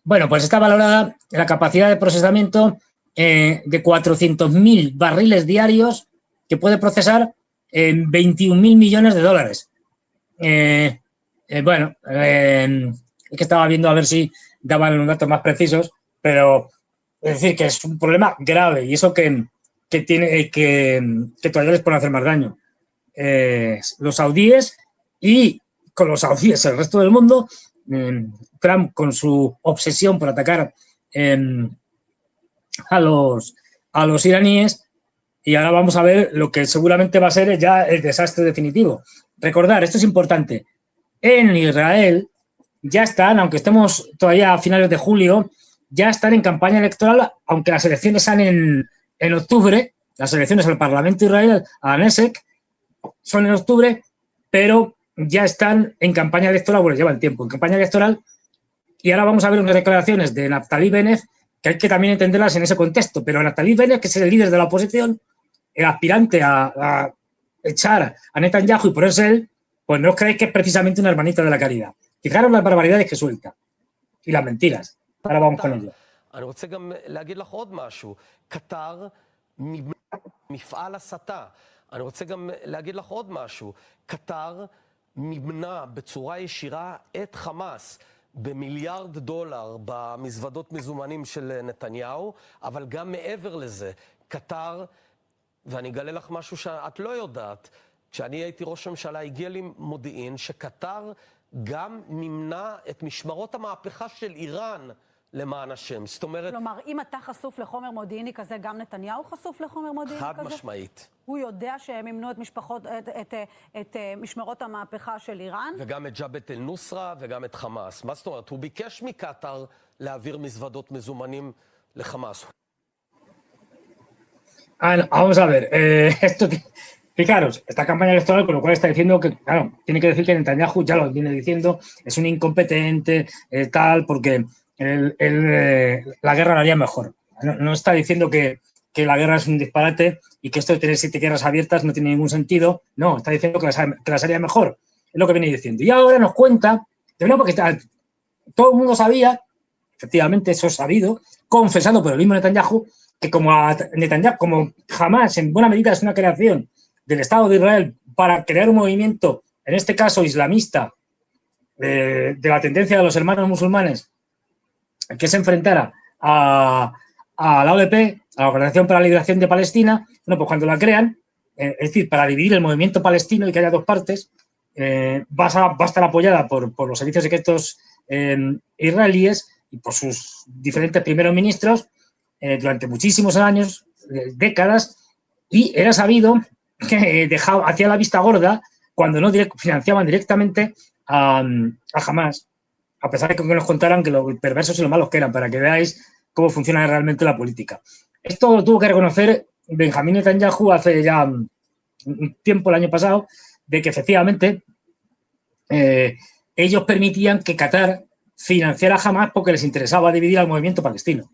Bueno, pues está valorada la capacidad de procesamiento de 400.000 barriles diarios que puede procesar en 21.000 millones de dólares. Bueno, es que estaba viendo a ver si daban unos datos más precisos, pero es decir, que es un problema grave y eso que todavía les puede hacer más daño. Los saudíes y con los saudíes el resto del mundo, Trump con su obsesión por atacar a los iraníes, y ahora vamos a ver lo que seguramente va a ser ya el desastre definitivo. Recordar, esto es importante, en Israel ya están, aunque estemos todavía a finales de julio, ya están en campaña electoral, aunque las elecciones sean en octubre, las elecciones al Parlamento de Israel, a la Knesset, son en octubre, pero ya están en campaña electoral, bueno, llevan tiempo en campaña electoral, y ahora vamos a ver unas declaraciones de Naftali Bennett, que hay que también entenderlas en ese contexto, pero Naftali Bennett, que es el líder de la oposición, el aspirante a echar a Netanyahu y ponerse él, pues no os creéis que es precisamente una hermanita de la caridad. Fijaros las barbaridades que suelta y las mentiras. Ahora vamos con ello. אני רוצה גם להגיד לך עוד משהו. קטר, מפעל הסתה. אני רוצה גם להגיד לך עוד משהו. קטר מימנה בצורה ישירה את חמאס במיליארד דולר במזוודות מזומנים של נתניהו, אבל גם מעבר לזה, קטר, ואני אגלה לך משהו שאת לא יודעת, כשאני הייתי ראש הממשלה הגיע לי מודיעין שקטר גם מימנה את משמרות המהפכה של איראן למען השם. זאת אומרת... כלומר, אם אתה חשוף לחומר מודיעיני כזה, גם נתניהו חשוף לחומר מודיעיני כזה? חד משמעית. הוא יודע שהם ימנו את משמרות המהפכה של איראן? וגם את ג'בהת אל-נוסרה וגם את חמאס. מה זאת אומרת? הוא ביקש מקטר להעביר מזוודות מזומנים לחמאס. Vamos a ver, fijaros, esta campaña electoral, con lo cual está diciendo que, claro, tiene que decir que Netanyahu, ya lo viene diciendo, es un incompetente, tal, porque la guerra la haría mejor. No está diciendo que la guerra es un disparate y que esto de tener 7 guerras abiertas no tiene ningún sentido. No, está diciendo que las haría mejor. Es lo que viene diciendo. Y ahora nos cuenta, de nuevo, porque todo el mundo sabía, efectivamente eso es sabido, confesado por el mismo Netanyahu, que como Hamás en buena medida es una creación del Estado de Israel para crear un movimiento, en este caso islamista, de la tendencia de los hermanos musulmanes, que se enfrentara a la OLP, a la Organización para la Liberación de Palestina, bueno, pues cuando la crean, es decir, para dividir el movimiento palestino y que haya dos partes, va a estar apoyada por los servicios secretos israelíes y por sus diferentes primeros ministros durante muchísimos años, décadas, y era sabido que hacía la vista gorda cuando no financiaban directamente a Hamás, a pesar de que nos contaran que lo perversos y lo malos que eran, para que veáis cómo funciona realmente la política. Esto lo tuvo que reconocer Benjamín Netanyahu hace ya un tiempo, el año pasado, de que efectivamente ellos permitían que Qatar financiara a Hamás porque les interesaba dividir al movimiento palestino.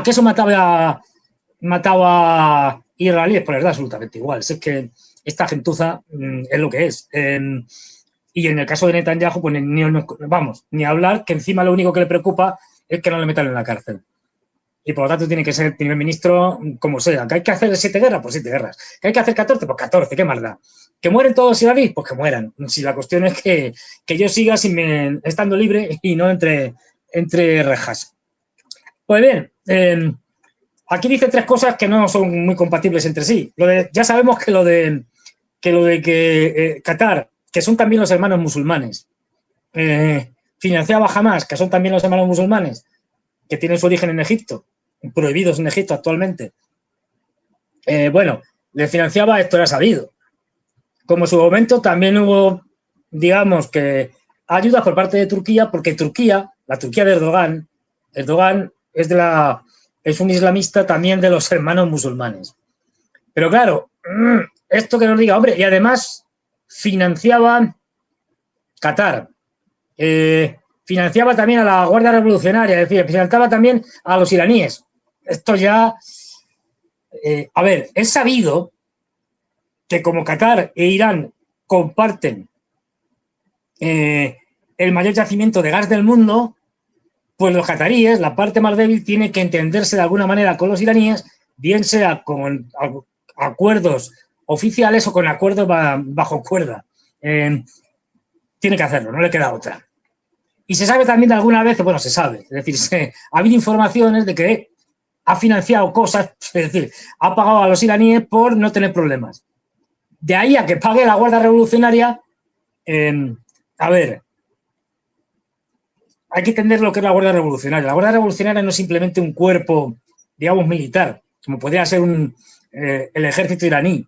Que eso mataba israelíes, pues les da absolutamente igual. Es que esta gentuza es lo que es. Y en el caso de Netanyahu, pues ni hablar, que encima lo único que le preocupa es que no le metan en la cárcel. Y por lo tanto tiene que ser primer ministro como sea. ¿Que hay que hacer 7 guerras? Pues 7 guerras. ¿Que hay que hacer 14? Pues 14, ¿qué más da? ¿Que mueren todos israelíes? Pues que mueran. Si la cuestión es que yo siga estando libre y no entre rejas. Pues bien, aquí dice 3 cosas que no son muy compatibles entre sí. Ya sabemos que lo de Qatar, que son también los hermanos musulmanes, financiaba a Hamás, que son también los hermanos musulmanes, que tienen su origen en Egipto, prohibidos en Egipto actualmente. Bueno, le financiaba, esto era sabido. Como en su momento también hubo, digamos, que ayudas por parte de Turquía, porque la Turquía de Erdogan es un islamista también de los hermanos musulmanes. Pero claro, esto que nos diga, hombre, y además financiaba Qatar, financiaba también a la Guardia Revolucionaria, es decir, financiaba también a los iraníes. Esto ya... a ver, es sabido que como Qatar e Irán comparten el mayor yacimiento de gas del mundo, pues los qataríes, la parte más débil, tiene que entenderse de alguna manera con los iraníes, bien sea con acuerdos oficiales o con acuerdos bajo cuerda. Tiene que hacerlo, no le queda otra. Y se sabe también de alguna vez, bueno, se sabe, es decir, ha habido informaciones de que ha financiado cosas, es decir, ha pagado a los iraníes por no tener problemas. De ahí a que pague la Guardia Revolucionaria, a ver, hay que entender lo que es la Guardia Revolucionaria. La Guardia Revolucionaria no es simplemente un cuerpo, digamos, militar, como podría ser el ejército iraní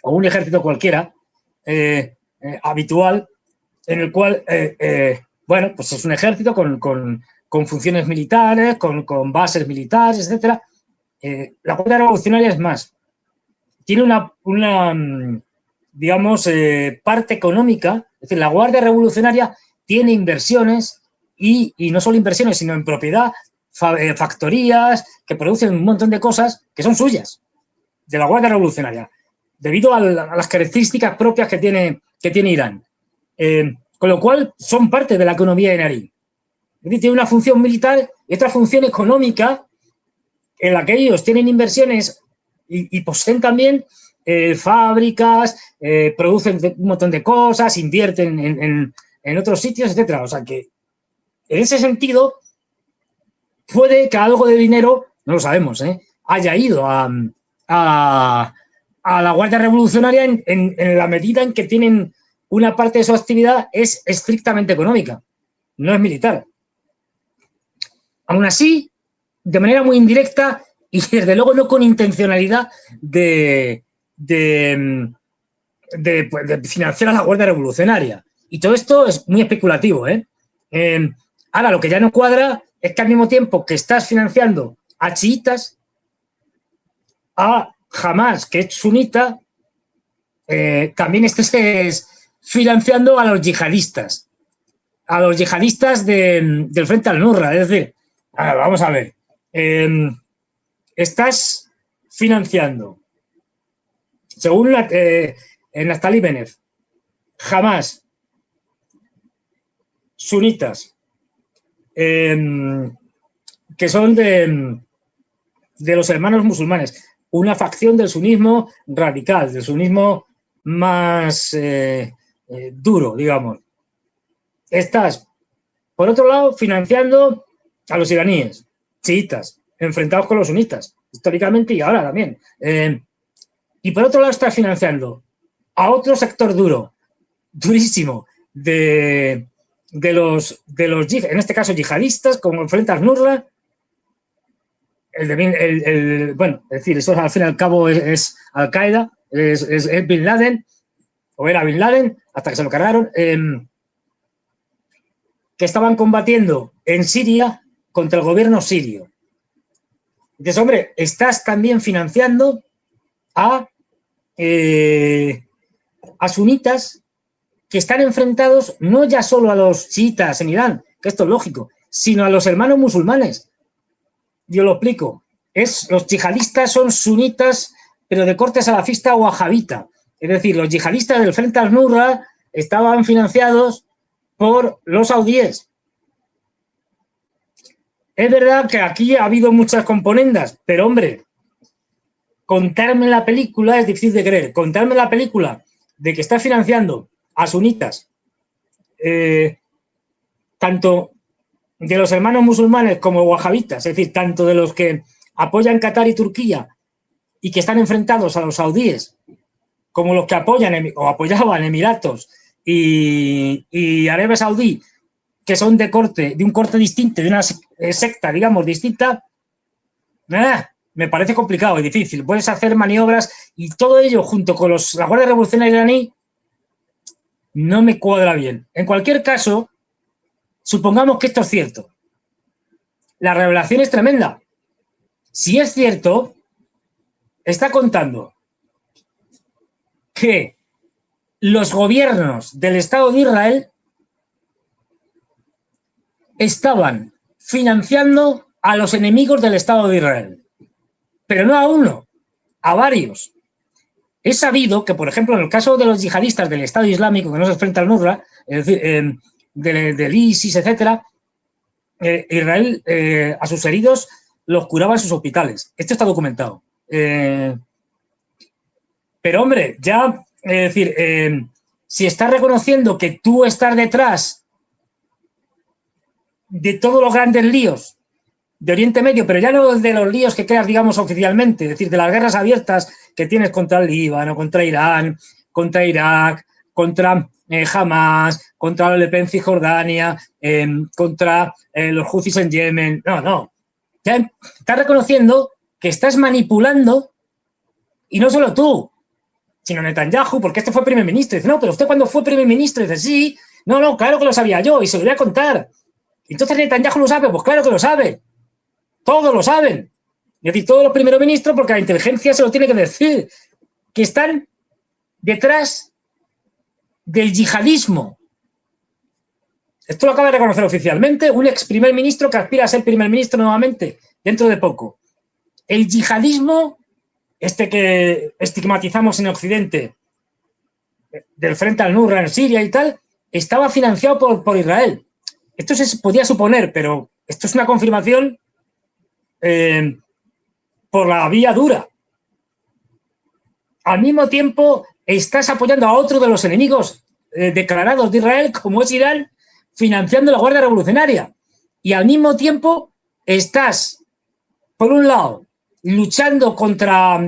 o un ejército cualquiera habitual, en el cual, bueno, pues es un ejército con funciones militares, con bases militares, etcétera. La Guardia Revolucionaria es más. Tiene una digamos, parte económica. Es decir, la Guardia Revolucionaria tiene inversiones y no solo inversiones, sino en propiedad, factorías que producen un montón de cosas que son suyas, de la Guardia Revolucionaria. debido a las características propias que tiene Irán. Con lo cual, son parte de la economía iraní. Es decir, tiene una función militar y otra función económica en la que ellos tienen inversiones y poseen también fábricas, producen un montón de cosas, invierten en otros sitios, etcétera. O sea que, en ese sentido, puede que algo de dinero, no lo sabemos, haya ido a la Guardia Revolucionaria en la medida en que tienen una parte de su actividad es estrictamente económica, no es militar. Aún así, de manera muy indirecta y desde luego no con intencionalidad de financiar a la Guardia Revolucionaria. Y todo esto es muy especulativo. Ahora, lo que ya no cuadra es que al mismo tiempo que estás financiando a chiitas, a Hamas, que es sunita, también estés financiando a los yihadistas del Frente al-Nusra. Es decir, vamos a ver, estás financiando, según Naftali Bennett, Hamas, sunitas, que son de los hermanos musulmanes, una facción del sunismo radical, del sunismo más duro, digamos. Estás, por otro lado, financiando a los iraníes, chiitas, enfrentados con los sunitas, históricamente y ahora también. Y por otro lado, estás financiando a otro sector durísimo, de los en este caso yihadistas, como el Frente al-Nusra. Bueno, es decir, eso al fin y al cabo es Al-Qaeda, es Bin Laden, o era Bin Laden, hasta que se lo cargaron, que estaban combatiendo en Siria contra el gobierno sirio. Entonces, hombre, estás también financiando a sunitas que están enfrentados no ya solo a los chiitas en Irán, que esto es lógico, sino a los hermanos musulmanes. Yo lo explico. Los yihadistas son sunitas, pero de corte salafista o wahabita. Es decir, los yihadistas del Frente al-Nusra estaban financiados por los saudíes. Es verdad que aquí ha habido muchas componendas, pero, hombre, contarme la película es difícil de creer. Contarme la película de que está financiando a sunitas, tanto de los hermanos musulmanes como wahabitas, es decir, tanto de los que apoyan Qatar y Turquía y que están enfrentados a los saudíes, como los que apoyan o apoyaban Emiratos y Arabia Saudí, que son de un corte distinto, de una secta, digamos, distinta, me parece complicado y difícil. Puedes hacer maniobras y todo ello junto con la Guardia Revolucionaria iraní no me cuadra bien. En cualquier caso, supongamos que esto es cierto. La revelación es tremenda. Si es cierto, está contando que los gobiernos del Estado de Israel estaban financiando a los enemigos del Estado de Israel. Pero no a uno, a varios. Es sabido que, por ejemplo, en el caso de los yihadistas del Estado Islámico, que no se enfrenta al Nusra, es decir, del ISIS, etcétera, Israel a sus heridos los curaba en sus hospitales. Esto está documentado. Pero, hombre, ya, es decir, si estás reconociendo que tú estás detrás de todos los grandes líos de Oriente Medio, pero ya no de los líos que creas, digamos, oficialmente, es decir, de las guerras abiertas que tienes contra el Líbano, contra Irán, contra Irak, contra Hamas, contra Le Pen en Cisjordania, contra los Houthis en Yemen. No. Ya estás reconociendo que estás manipulando, y no solo tú, sino Netanyahu, porque este fue primer ministro. Dice, no, pero usted cuando fue primer ministro, dice, sí, no, claro que lo sabía yo, y se lo voy a contar. Entonces Netanyahu lo sabe, pues claro que lo sabe. Todos lo saben. Es decir, todos los primeros ministros, porque la inteligencia se lo tiene que decir, que están detrás del yihadismo. Esto lo acaba de reconocer oficialmente un ex primer ministro que aspira a ser primer ministro nuevamente dentro de poco. El yihadismo este que estigmatizamos en Occidente, del frente al Nusra en Siria y tal, estaba financiado por Israel. Esto se podía suponer, pero esto es una confirmación por la vía dura. Al mismo tiempo, estás apoyando a otro de los enemigos declarados de Israel, como es Irán, financiando la Guardia Revolucionaria. Y al mismo tiempo, estás, por un lado, luchando contra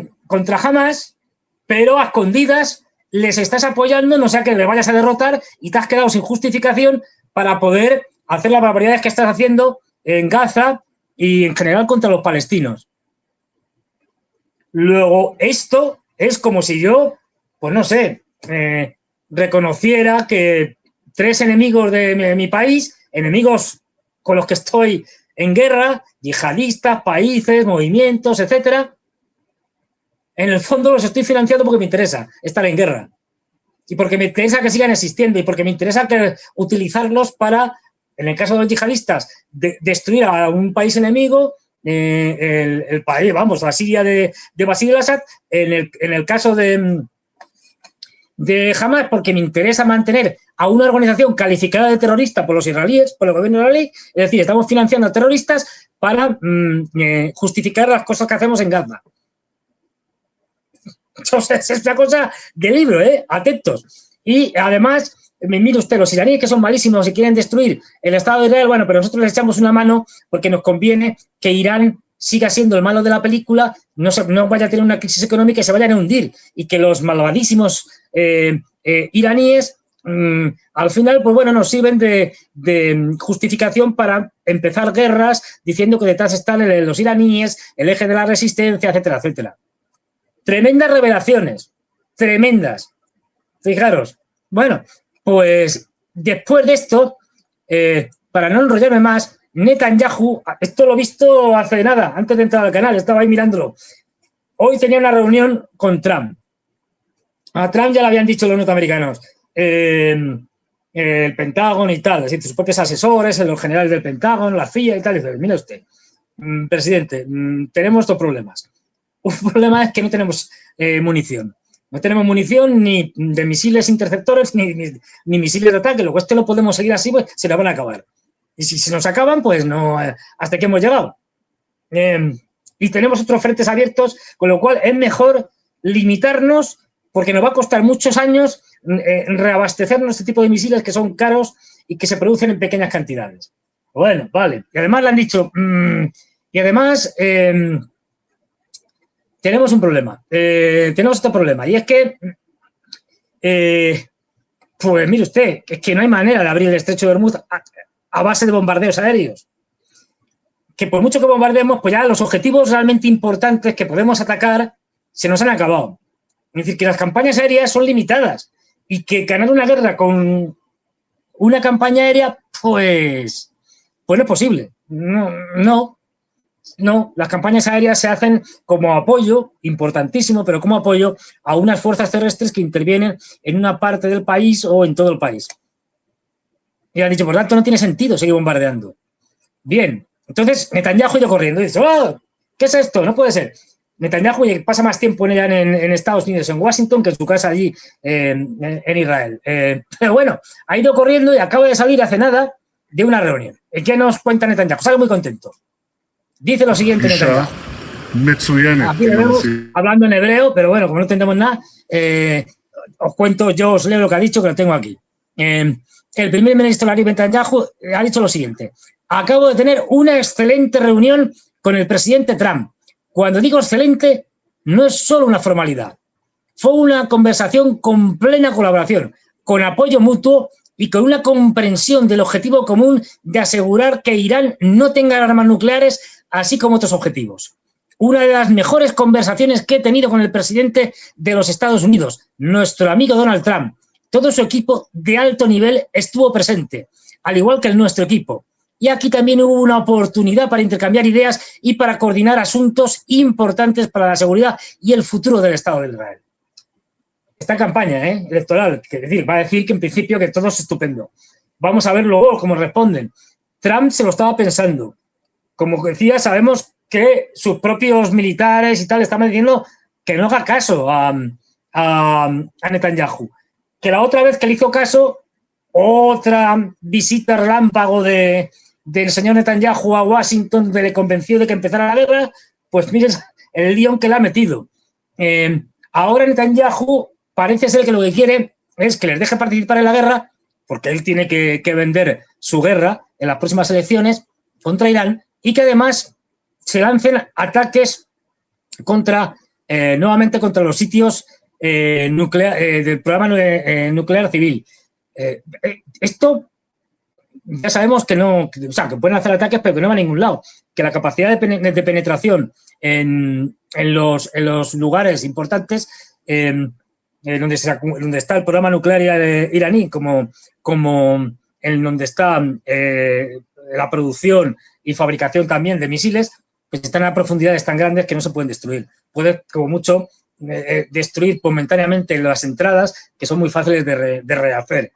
Hamas, pero a escondidas les estás apoyando, no sea que le vayas a derrotar y te has quedado sin justificación para poder hacer las barbaridades que estás haciendo en Gaza y en general contra los palestinos. Luego, esto es como si yo, pues no sé, reconociera que 3 enemigos de mi país, enemigos con los que estoy en guerra, yihadistas, países, movimientos, etcétera, en el fondo los estoy financiando porque me interesa estar en guerra y porque me interesa que sigan existiendo y porque me interesa utilizarlos para, en el caso de los yihadistas, destruir a un país enemigo, el país, vamos, la Siria de Bashar al-Assad, en el caso de Hamas, porque me interesa mantener a una organización calificada de terrorista por los israelíes, por el gobierno israelí, es decir, estamos financiando a terroristas para justificar las cosas que hacemos en Gaza. Entonces, es una cosa de libro, atentos. Y además, mire usted, los iraníes que son malísimos y quieren destruir el Estado de Israel, bueno, pero nosotros les echamos una mano porque nos conviene que Irán siga siendo el malo de la película, no vaya a tener una crisis económica y se vayan a hundir, y que los malvadísimos iraníes al final, pues bueno, nos sirven de justificación para empezar guerras diciendo que detrás están los iraníes, el eje de la resistencia, etcétera, etcétera. Tremendas revelaciones, tremendas. Fijaros. Bueno, pues después de esto, para no enrollarme más, Netanyahu, esto lo he visto hace nada, antes de entrar al canal, estaba ahí mirándolo. Hoy tenía una reunión con Trump. A Trump ya le habían dicho los norteamericanos, el Pentágono y tal, es decir, sus propios asesores, los generales del Pentágono, la CIA y tal. Y dice, mira usted, presidente, tenemos 2 problemas. Un problema es que no tenemos munición. No tenemos munición ni de misiles interceptores ni misiles de ataque. Luego lo podemos seguir así, pues se la van a acabar. Y si se nos acaban, pues no, hasta aquí hemos llegado. Y tenemos otros frentes abiertos, con lo cual es mejor limitarnos, porque nos va a costar muchos años reabastecernos este tipo de misiles que son caros y que se producen en pequeñas cantidades. Bueno, vale. Y además le han dicho, y además tenemos un problema, tenemos otro problema, y es que, pues mire usted, es que no hay manera de abrir el estrecho de Hormuz a base de bombardeos aéreos. Que por mucho que bombardeemos, pues ya los objetivos realmente importantes que podemos atacar se nos han acabado. Es decir, que las campañas aéreas son limitadas y que ganar una guerra con una campaña aérea, pues no es posible. No, las campañas aéreas se hacen como apoyo, importantísimo, pero como apoyo a unas fuerzas terrestres que intervienen en una parte del país o en todo el país. Y han dicho, por tanto, no tiene sentido seguir bombardeando. Bien, entonces Netanyahu ha ido corriendo y dice, ¡oh! ¿Qué es esto? No puede ser. Netanyahu pasa más tiempo en Estados Unidos, en Washington, que en su casa allí en Israel. Pero bueno, ha ido corriendo y acaba de salir hace nada de una reunión. ¿Y qué nos cuenta Netanyahu? Sale muy contento. Dice lo siguiente Netanyahu. Aquí lo vemos hablando en hebreo, pero bueno, como no entendemos nada, os cuento, yo os leo lo que ha dicho, que lo tengo aquí. El primer ministro Netanyahu ha dicho lo siguiente. Acabo de tener una excelente reunión con el presidente Trump. Cuando digo excelente, no es solo una formalidad. Fue una conversación con plena colaboración, con apoyo mutuo y con una comprensión del objetivo común de asegurar que Irán no tenga armas nucleares, así como otros objetivos. Una de las mejores conversaciones que he tenido con el presidente de los Estados Unidos, nuestro amigo Donald Trump. Todo su equipo de alto nivel estuvo presente, al igual que el nuestro equipo. Y aquí también hubo una oportunidad para intercambiar ideas y para coordinar asuntos importantes para la seguridad y el futuro del Estado de Israel. Esta campaña electoral, es decir, va a decir que en principio que todo es estupendo. Vamos a ver luego cómo responden. Trump se lo estaba pensando. Como decía, sabemos que sus propios militares y tal estaban diciendo que no haga caso a Netanyahu. Que la otra vez que le hizo caso, otra visita relámpago del señor Netanyahu a Washington, donde le convenció de que empezara la guerra, pues miren el lío que le ha metido. Ahora Netanyahu parece ser que lo que quiere es que les deje participar en la guerra, porque él tiene que vender su guerra en las próximas elecciones contra Irán, y que además se lancen ataques nuevamente contra los sitios del programa nuclear civil. Esto ya sabemos que no, o sea, que pueden hacer ataques, pero que no va a ningún lado. Que la capacidad de penetración en los lugares importantes donde está el programa nuclear iraní, como en donde está la producción y fabricación también de misiles, pues están a profundidades tan grandes que no se pueden destruir. Puede, como mucho, destruir momentáneamente las entradas, que son muy fáciles de rehacer.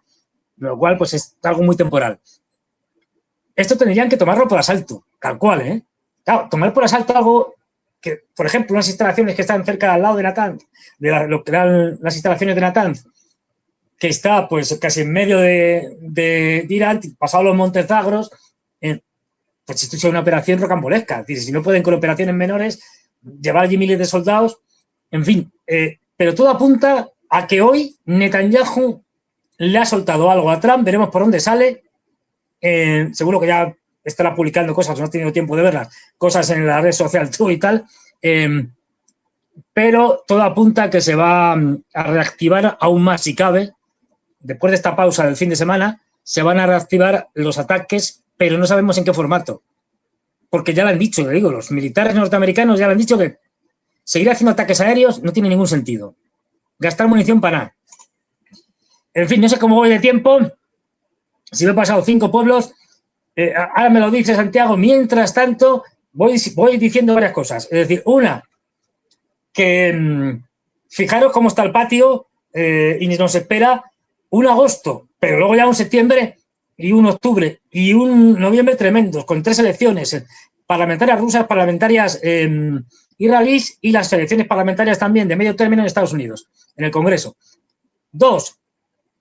Lo cual, pues, es algo muy temporal. Esto tendrían que tomarlo por asalto, tal cual, ¿eh? Claro, tomar por asalto algo que, por ejemplo, unas instalaciones que están cerca al lado de Natanz, lo que eran las instalaciones de Natanz, que está, pues, casi en medio de Irán, pasado los Montes Zagros, pues esto es una operación rocambolesca. Es decir, si no pueden con operaciones menores, llevar allí miles de soldados, en fin. Pero todo apunta a que hoy Netanyahu le ha soltado algo a Trump, veremos por dónde sale. Seguro que ya estará publicando cosas, no he tenido tiempo de verlas, cosas en la red social True y tal, pero todo apunta a que se va a reactivar aún más, si cabe. Después de esta pausa del fin de semana, se van a reactivar los ataques, pero no sabemos en qué formato. Porque ya lo han dicho, le digo, los militares norteamericanos ya lo han dicho, que seguir haciendo ataques aéreos no tiene ningún sentido. Gastar munición para nada. En fin, no sé cómo voy de tiempo. Si me he pasado 5 pueblos, ahora me lo dice Santiago. Mientras tanto, voy diciendo varias cosas. Es decir, una, que fijaros cómo está el patio y nos espera un agosto, pero luego ya un septiembre y un octubre y un noviembre tremendos, con 3 elecciones parlamentarias rusas, parlamentarias israelíes y las elecciones parlamentarias también de medio término en Estados Unidos, en el Congreso. 2,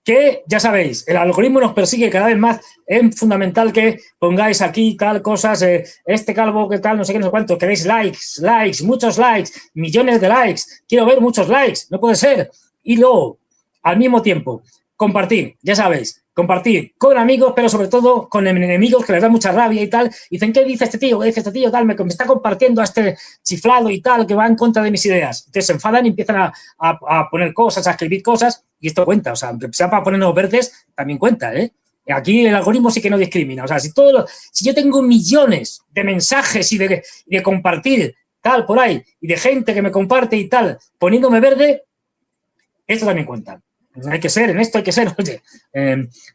que ya sabéis, el algoritmo nos persigue cada vez más. Es fundamental que pongáis aquí tal cosas, este calvo que tal, no sé qué, no sé cuánto, queréis likes, muchos likes, millones de likes, quiero ver muchos likes, no puede ser. Y luego, al mismo tiempo, compartir, ya sabéis, compartir con amigos, pero sobre todo con enemigos que les da mucha rabia y tal. Dicen, ¿qué dice este tío? ¿Qué dice este tío? Tal, me está compartiendo a este chiflado y tal, que va en contra de mis ideas. Entonces se enfadan y empiezan a poner cosas, a escribir cosas, y esto cuenta. O sea, aunque sea para ponernos verdes, también cuenta, ¿eh? Aquí el algoritmo sí que no discrimina. O sea, si yo tengo millones de mensajes y de compartir tal por ahí, y de gente que me comparte y tal, poniéndome verde, esto también cuenta. Hay que ser, en esto hay que ser, oye,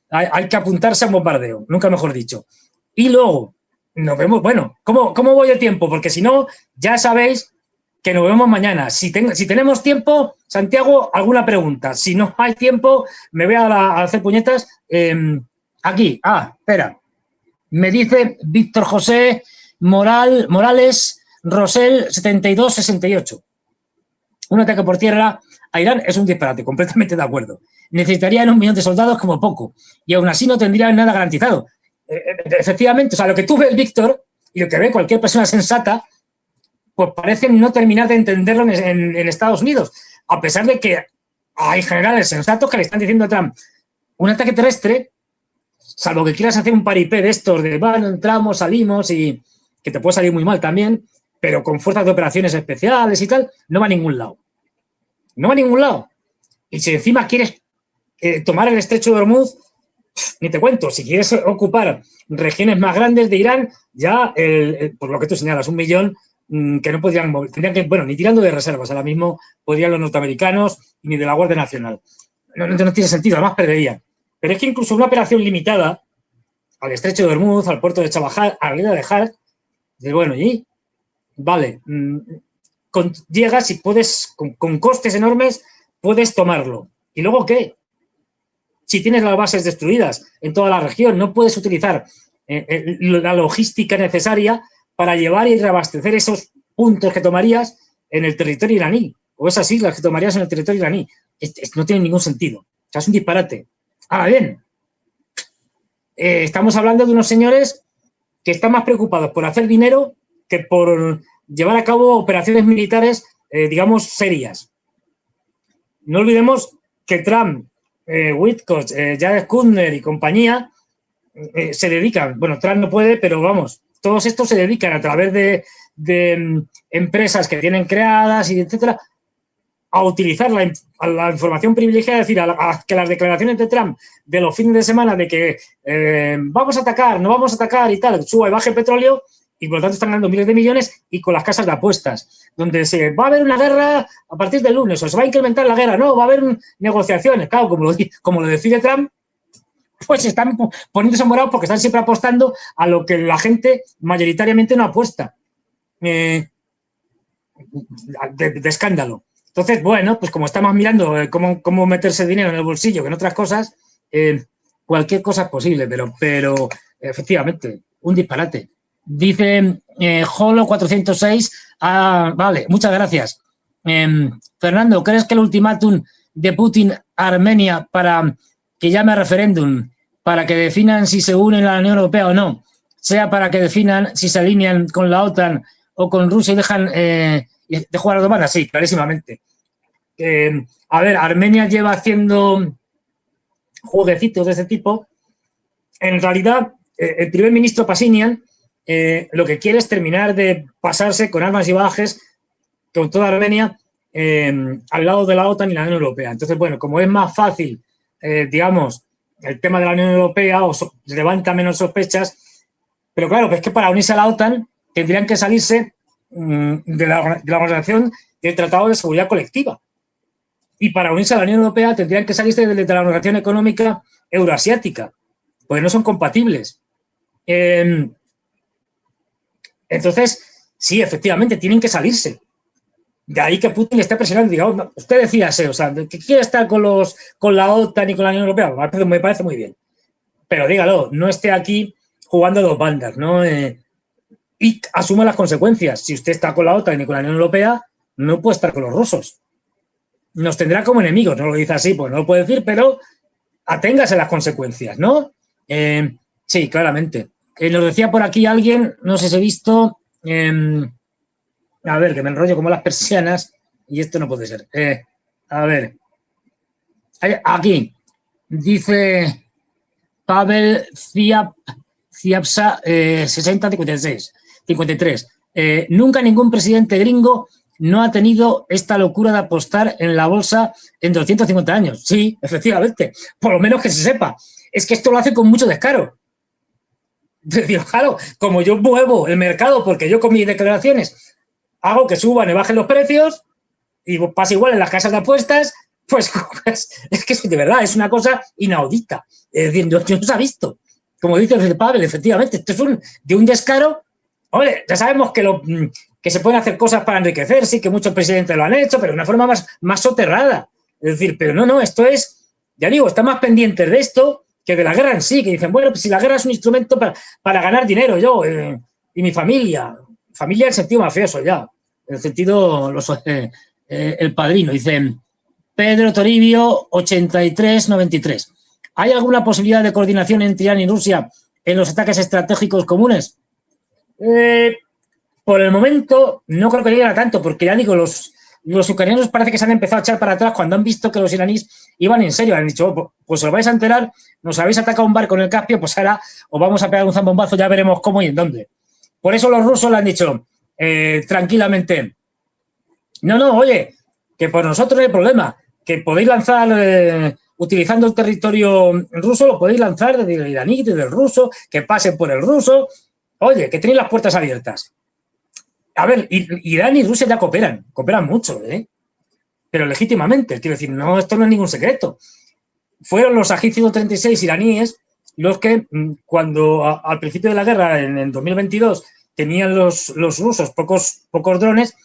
hay que apuntarse a un bombardeo, nunca mejor dicho. Y luego, nos vemos, bueno, ¿cómo voy de tiempo? Porque si no, ya sabéis que nos vemos mañana. Si tenemos tiempo, Santiago, alguna pregunta. Si no hay tiempo, me voy a hacer puñetas. Aquí, espera. Me dice Víctor José Morales Rosell 7268. Un ataque por tierra a Irán es un disparate, completamente de acuerdo. Necesitarían 1 millón de soldados como poco, y aún así no tendrían nada garantizado. Efectivamente, o sea, lo que tú ves, Víctor, y lo que ve cualquier persona sensata, pues parecen no terminar de entenderlo en Estados Unidos, a pesar de que hay generales sensatos que le están diciendo a Trump, un ataque terrestre, salvo que quieras hacer un paripé de estos, de bueno, entramos, salimos, y que te puede salir muy mal también, pero con fuerzas de operaciones especiales y tal, no va a ningún lado. No va a ningún lado. Y si encima quieres tomar el estrecho de Hormuz, ni te cuento. Si quieres ocupar regiones más grandes de Irán, ya, por lo que tú señalas, 1 millón que no podrían mover. Tendrían que, bueno, ni tirando de reservas, ahora mismo podrían los norteamericanos ni de la Guardia Nacional. No tiene sentido, además perderían. Pero es que incluso una operación limitada al estrecho de Hormuz, al puerto de Chabajal, a la isla de Har, bueno, y vale, llegas y puedes, con costes enormes, puedes tomarlo. ¿Y luego qué? Si tienes las bases destruidas en toda la región, no puedes utilizar la logística necesaria para llevar y reabastecer esos puntos que tomarías en el territorio iraní. o esas islas que tomarías en el territorio iraní. No tiene ningún sentido. O sea, es un disparate. Ahora bien, estamos hablando de unos señores que están más preocupados por hacer dinero que por llevar a cabo operaciones militares, digamos, serias. No olvidemos que Trump, Witkoff, Jared Kushner y compañía se dedican, bueno, Trump no puede, pero vamos, todos estos se dedican a través de empresas que tienen creadas y etcétera, a utilizar la información privilegiada, es decir, a que las declaraciones de Trump de los fines de semana de que vamos a atacar, no vamos a atacar y tal, suba y baje el petróleo, y por lo tanto están ganando miles de millones, y con las casas de apuestas, donde se va a haber una guerra a partir del lunes, o se va a incrementar la guerra, no, va a haber negociaciones, claro, como lo decide Trump, pues están poniéndose morados porque están siempre apostando a lo que la gente mayoritariamente no apuesta. De escándalo. Entonces, bueno, pues como estamos mirando cómo meterse dinero en el bolsillo que en otras cosas, cualquier cosa es posible, pero efectivamente, un disparate. Dice Holo 406, vale, muchas gracias. Fernando, ¿crees que el ultimátum de Putin a Armenia para que llame a referéndum, para que definan si se unen a la Unión Europea o no, sea para que definan si se alinean con la OTAN o con Rusia y dejan de jugar a dos bandas? Sí, clarísimamente. A ver, Armenia lleva haciendo jueguecitos de ese tipo. En realidad, el primer ministro Pashinyan lo que quiere es terminar de pasarse con armas y bagajes con toda Armenia al lado de la OTAN y la Unión Europea. Entonces, bueno, como es más fácil, digamos, el tema de la Unión Europea, o levanta menos sospechas, pero claro, pues es que para unirse a la OTAN tendrían que salirse de la Organización del Tratado de Seguridad Colectiva. Y para unirse a la Unión Europea tendrían que salirse de la Organización Económica Euroasiática, porque no son compatibles. Entonces, sí, efectivamente, tienen que salirse. De ahí que Putin esté presionando, digamos, usted decíase, o sea, que quiere estar con la OTAN y con la Unión Europea, me parece muy bien. Pero dígalo, no esté aquí jugando a dos bandas, ¿no? Y asuma las consecuencias. Si usted está con la OTAN y con la Unión Europea, no puede estar con los rusos. Nos tendrá como enemigos, no lo dice así, pues no lo puede decir, pero aténgase a las consecuencias, ¿no? Sí, claramente. Nos decía por aquí alguien, no sé si he visto, a ver, que me enrollo como las persianas y esto no puede ser. A ver, aquí dice Pavel Ciapsa 60-53. Nunca ningún presidente gringo no ha tenido esta locura de apostar en la bolsa en 250 años. Sí, efectivamente, por lo menos que se sepa. Es que esto lo hace con mucho descaro. Digo, claro, como yo muevo el mercado porque yo con mis declaraciones hago que suban y bajen los precios y pasa igual en las casas de apuestas, pues es que de verdad es una cosa inaudita. Es decir, yo no se ha visto. Como dice el Pavel, efectivamente, esto es de un descaro. Oye, ya sabemos que se pueden hacer cosas para enriquecerse y que muchos presidentes lo han hecho, pero de una forma más soterrada. Es decir, pero no, esto es, ya digo, está más pendientes de esto que de la guerra en sí, que dicen, bueno, pues si la guerra es un instrumento para ganar dinero, yo y mi familia en el sentido mafioso ya, en el sentido, el padrino, dice Pedro Toribio 83-93. ¿Hay alguna posibilidad de coordinación entre Irán y Rusia en los ataques estratégicos comunes? Por el momento no creo que lleguen a tanto, porque ya digo, los ucranianos parece que se han empezado a echar para atrás cuando han visto que los iraníes iban en serio. Han dicho, pues os vais a enterar, nos habéis atacado un barco en el Caspio, pues ahora os vamos a pegar un zambombazo, ya veremos cómo y en dónde. Por eso los rusos le han dicho tranquilamente, no, oye, que por nosotros no hay problema, que podéis lanzar, utilizando el territorio ruso, lo podéis lanzar desde el iraní, desde el ruso, que pasen por el ruso. Oye, que tenéis las puertas abiertas. A ver, Irán y Rusia ya cooperan mucho, pero legítimamente. Quiero decir, no, esto no es ningún secreto. Fueron los Ajid 136 iraníes los que, cuando al principio de la guerra, en 2022, tenían los rusos pocos drones,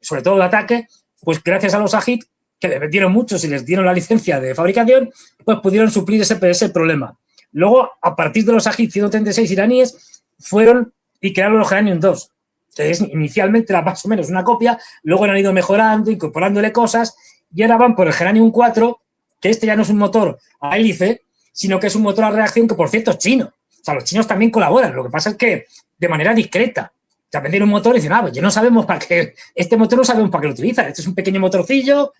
sobre todo de ataque, pues gracias a los Ajid, que les vendieron muchos y les dieron la licencia de fabricación, pues pudieron suplir ese problema. Luego, a partir de los Ajid 136 iraníes, fueron y crearon los Geranium 2, que inicialmente era más o menos una copia, luego han ido mejorando, incorporándole cosas, y ahora van por el Geranium 4, que este ya no es un motor a hélice, sino que es un motor a reacción que, por cierto, es chino. O sea, los chinos también colaboran, lo que pasa es que de manera discreta. O sea, venden un motor y dicen, ya no sabemos para qué, este motor no sabemos para qué lo utilizan, este es un pequeño motorcillo,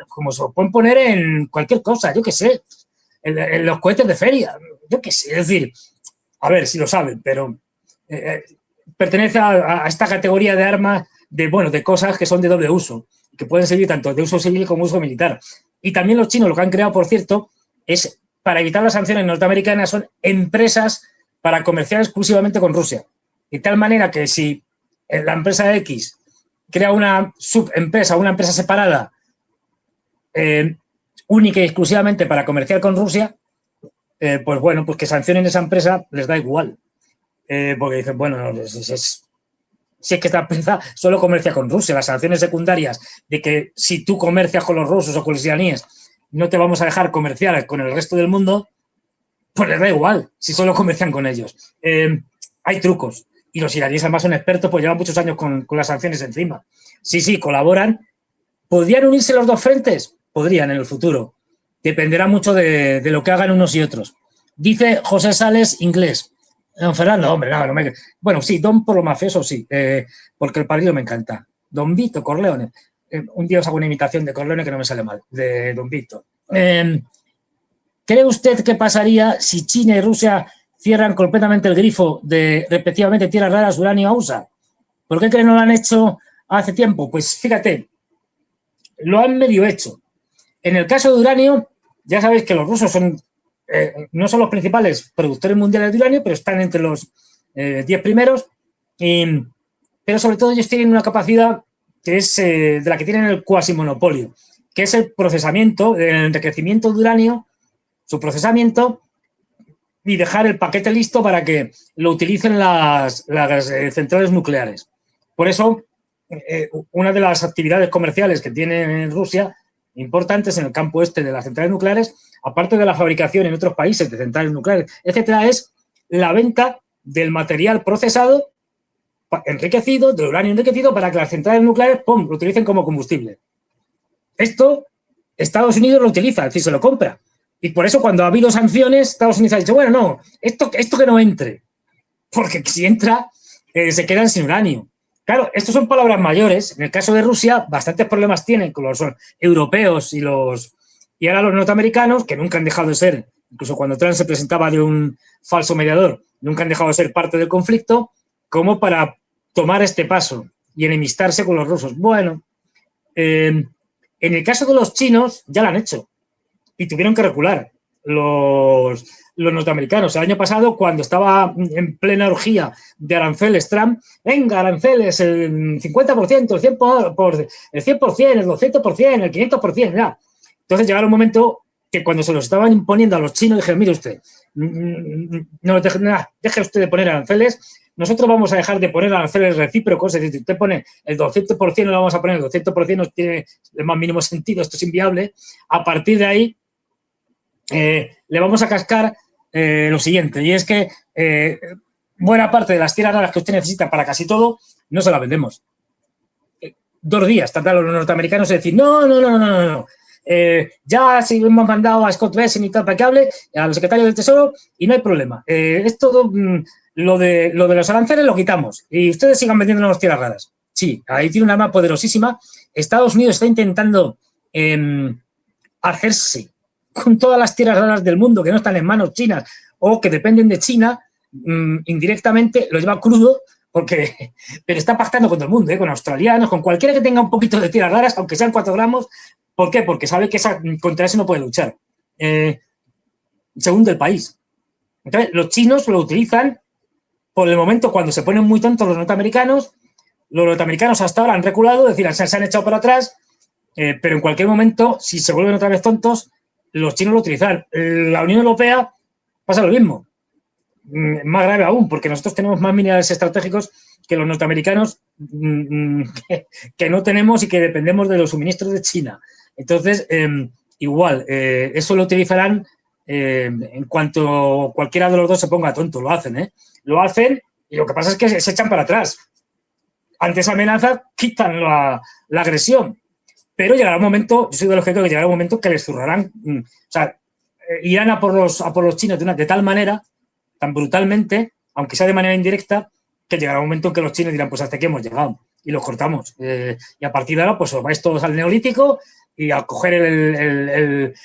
como se lo pueden poner en cualquier cosa, yo qué sé, en los cohetes de feria, yo qué sé, es decir, a ver si lo saben, pero pertenece a esta categoría de armas, de cosas que son de doble uso, que pueden servir tanto de uso civil como uso militar. Y también los chinos, lo que han creado, por cierto, es, para evitar las sanciones norteamericanas, son empresas para comerciar exclusivamente con Rusia. De tal manera que si la empresa X crea una subempresa, una empresa separada, única y exclusivamente para comerciar con Rusia, pues bueno, pues que sancionen esa empresa les da igual. Porque dicen, bueno, si es que esta empresa solo comercia con Rusia, las sanciones secundarias de que si tú comercias con los rusos o con los iraníes no te vamos a dejar comerciar con el resto del mundo, pues les da igual si solo comercian con ellos. Hay trucos y los iraníes además son expertos, pues llevan muchos años con las sanciones encima. Sí, colaboran. ¿Podrían unirse los dos frentes? Podrían en el futuro. Dependerá mucho de lo que hagan unos y otros. Dice José Sales, inglés. Don Fernando, hombre, no me... Bueno, sí, Don por lo mafioso, sí, porque el padrino me encanta. Don Vito Corleone. Un día os hago una imitación de Corleone que no me sale mal, de Don Vito. ¿Cree usted que pasaría si China y Rusia cierran completamente el grifo de, respectivamente, tierras raras, uranio a USA? ¿Por qué cree que no lo han hecho hace tiempo? Pues fíjate, lo han medio hecho. En el caso de uranio, ya sabéis que los rusos son... no son los principales productores mundiales de uranio, pero están entre los 10 primeros. Pero sobre todo ellos tienen una capacidad que es de la que tienen el cuasimonopolio, que es el procesamiento, el enriquecimiento de uranio, su procesamiento y dejar el paquete listo para que lo utilicen las centrales nucleares. Por eso, una de las actividades comerciales que tiene Rusia importantes en el campo este de las centrales nucleares, aparte de la fabricación en otros países de centrales nucleares, etcétera, es la venta del material procesado, enriquecido, del uranio enriquecido, para que las centrales nucleares, ¡pum!, lo utilicen como combustible. Esto Estados Unidos lo utiliza, es decir, se lo compra. Y por eso cuando ha habido sanciones, Estados Unidos ha dicho, bueno, no, esto que no entre, porque si entra, se quedan sin uranio. Claro, estos son palabras mayores. En el caso de Rusia, bastantes problemas tienen con los europeos y ahora los norteamericanos, que nunca han dejado de ser, incluso cuando Trump se presentaba de un falso mediador, nunca han dejado de ser parte del conflicto, como para tomar este paso y enemistarse con los rusos. Bueno, en el caso de los chinos, ya lo han hecho y tuvieron que recular los norteamericanos. El año pasado, cuando estaba en plena orgía de aranceles Trump, venga, aranceles, el 50%, el 100%, el 100%, el 200%, el 500%, ya. Entonces llegaba un momento que cuando se los estaban imponiendo a los chinos, dijeron, mire usted, no deje usted de poner aranceles, nosotros vamos a dejar de poner aranceles recíprocos, es decir, si usted pone el 200%, no lo vamos a poner el 200%, no tiene el más mínimo sentido, esto es inviable. A partir de ahí, le vamos a cascar lo siguiente, y es que buena parte de las tierras raras que usted necesita para casi todo, no se las vendemos. 2 días tardaron los norteamericanos en decir, no. Ya sí hemos mandado a Scott Bessent y tal para que hable, a los secretarios del Tesoro, y no hay problema. Es todo, lo de los aranceles lo quitamos, y ustedes sigan vendiéndonos tierras raras. Sí, ahí tiene una arma poderosísima. Estados Unidos está intentando hacerse con todas las tierras raras del mundo que no están en manos chinas o que dependen de China, indirectamente lo lleva crudo, pero está pactando con todo el mundo, con australianos, con cualquiera que tenga un poquito de tierras raras, aunque sean 4 gramos. ¿Por qué? Porque sabe que contra eso no puede luchar. Según del país. Entonces, los chinos lo utilizan por el momento cuando se ponen muy tontos los norteamericanos. Los norteamericanos hasta ahora han reculado, es decir, se han echado para atrás, pero en cualquier momento, si se vuelven otra vez tontos, los chinos lo utilizan. La Unión Europea pasa lo mismo. Más grave aún, porque nosotros tenemos más minerales estratégicos que los norteamericanos, que no tenemos y que dependemos de los suministros de China. Entonces, igual, eso lo utilizarán en cuanto cualquiera de los dos se ponga tonto. Lo hacen, Lo hacen y lo que pasa es que se echan para atrás. ante esa amenaza quitan la agresión. Pero llegará un momento, yo soy de los que creo que llegará un momento que les zurrarán, o sea, irán a por los chinos de tal manera, tan brutalmente, aunque sea de manera indirecta, que llegará un momento en que los chinos dirán, pues hasta aquí hemos llegado, y los cortamos. Y a partir de ahora, pues os vais todos al neolítico y a coger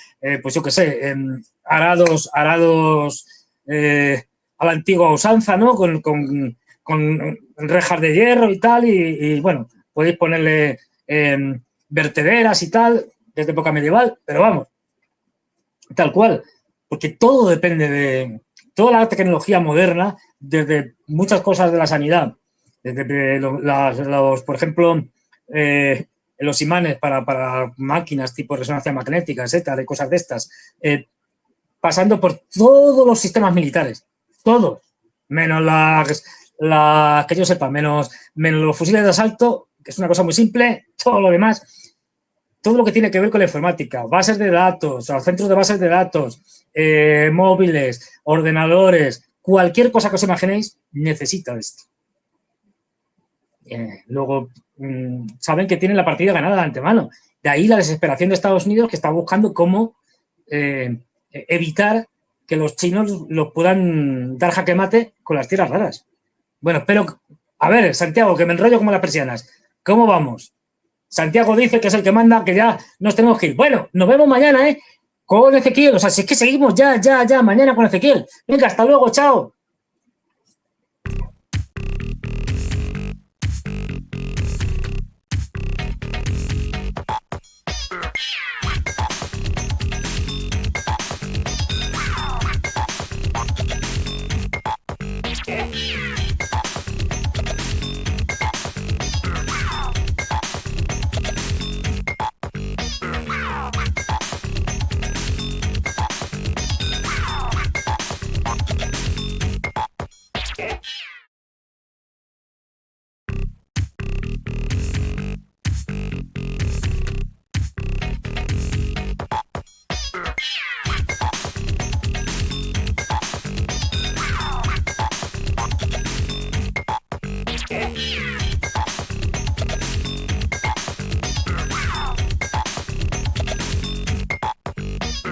pues yo qué sé, arados a la antigua usanza, ¿no? Con rejas de hierro y tal, y bueno, podéis ponerle vertederas y tal, desde época medieval, pero vamos, tal cual, porque todo depende de toda la tecnología moderna, desde muchas cosas de la sanidad, desde por ejemplo, los imanes para máquinas tipo resonancia magnética, etcétera, de cosas de estas, pasando por todos los sistemas militares, todos, menos que yo sepa, menos los fusiles de asalto, que es una cosa muy simple, todo lo demás, todo lo que tiene que ver con la informática, bases de datos, centros de bases de datos, móviles, ordenadores, cualquier cosa que os imaginéis, necesita esto. Luego, saben que tienen la partida ganada de antemano. De ahí la desesperación de Estados Unidos, que está buscando cómo evitar que los chinos los puedan dar jaque mate con las tierras raras. Bueno, espero... A ver, Santiago, que me enrollo como las persianas. ¿Cómo vamos? Santiago dice que es el que manda, que ya nos tenemos que ir. Bueno, nos vemos mañana, con Ezequiel. O sea, si es que seguimos ya, mañana con Ezequiel. Venga, hasta luego, chao.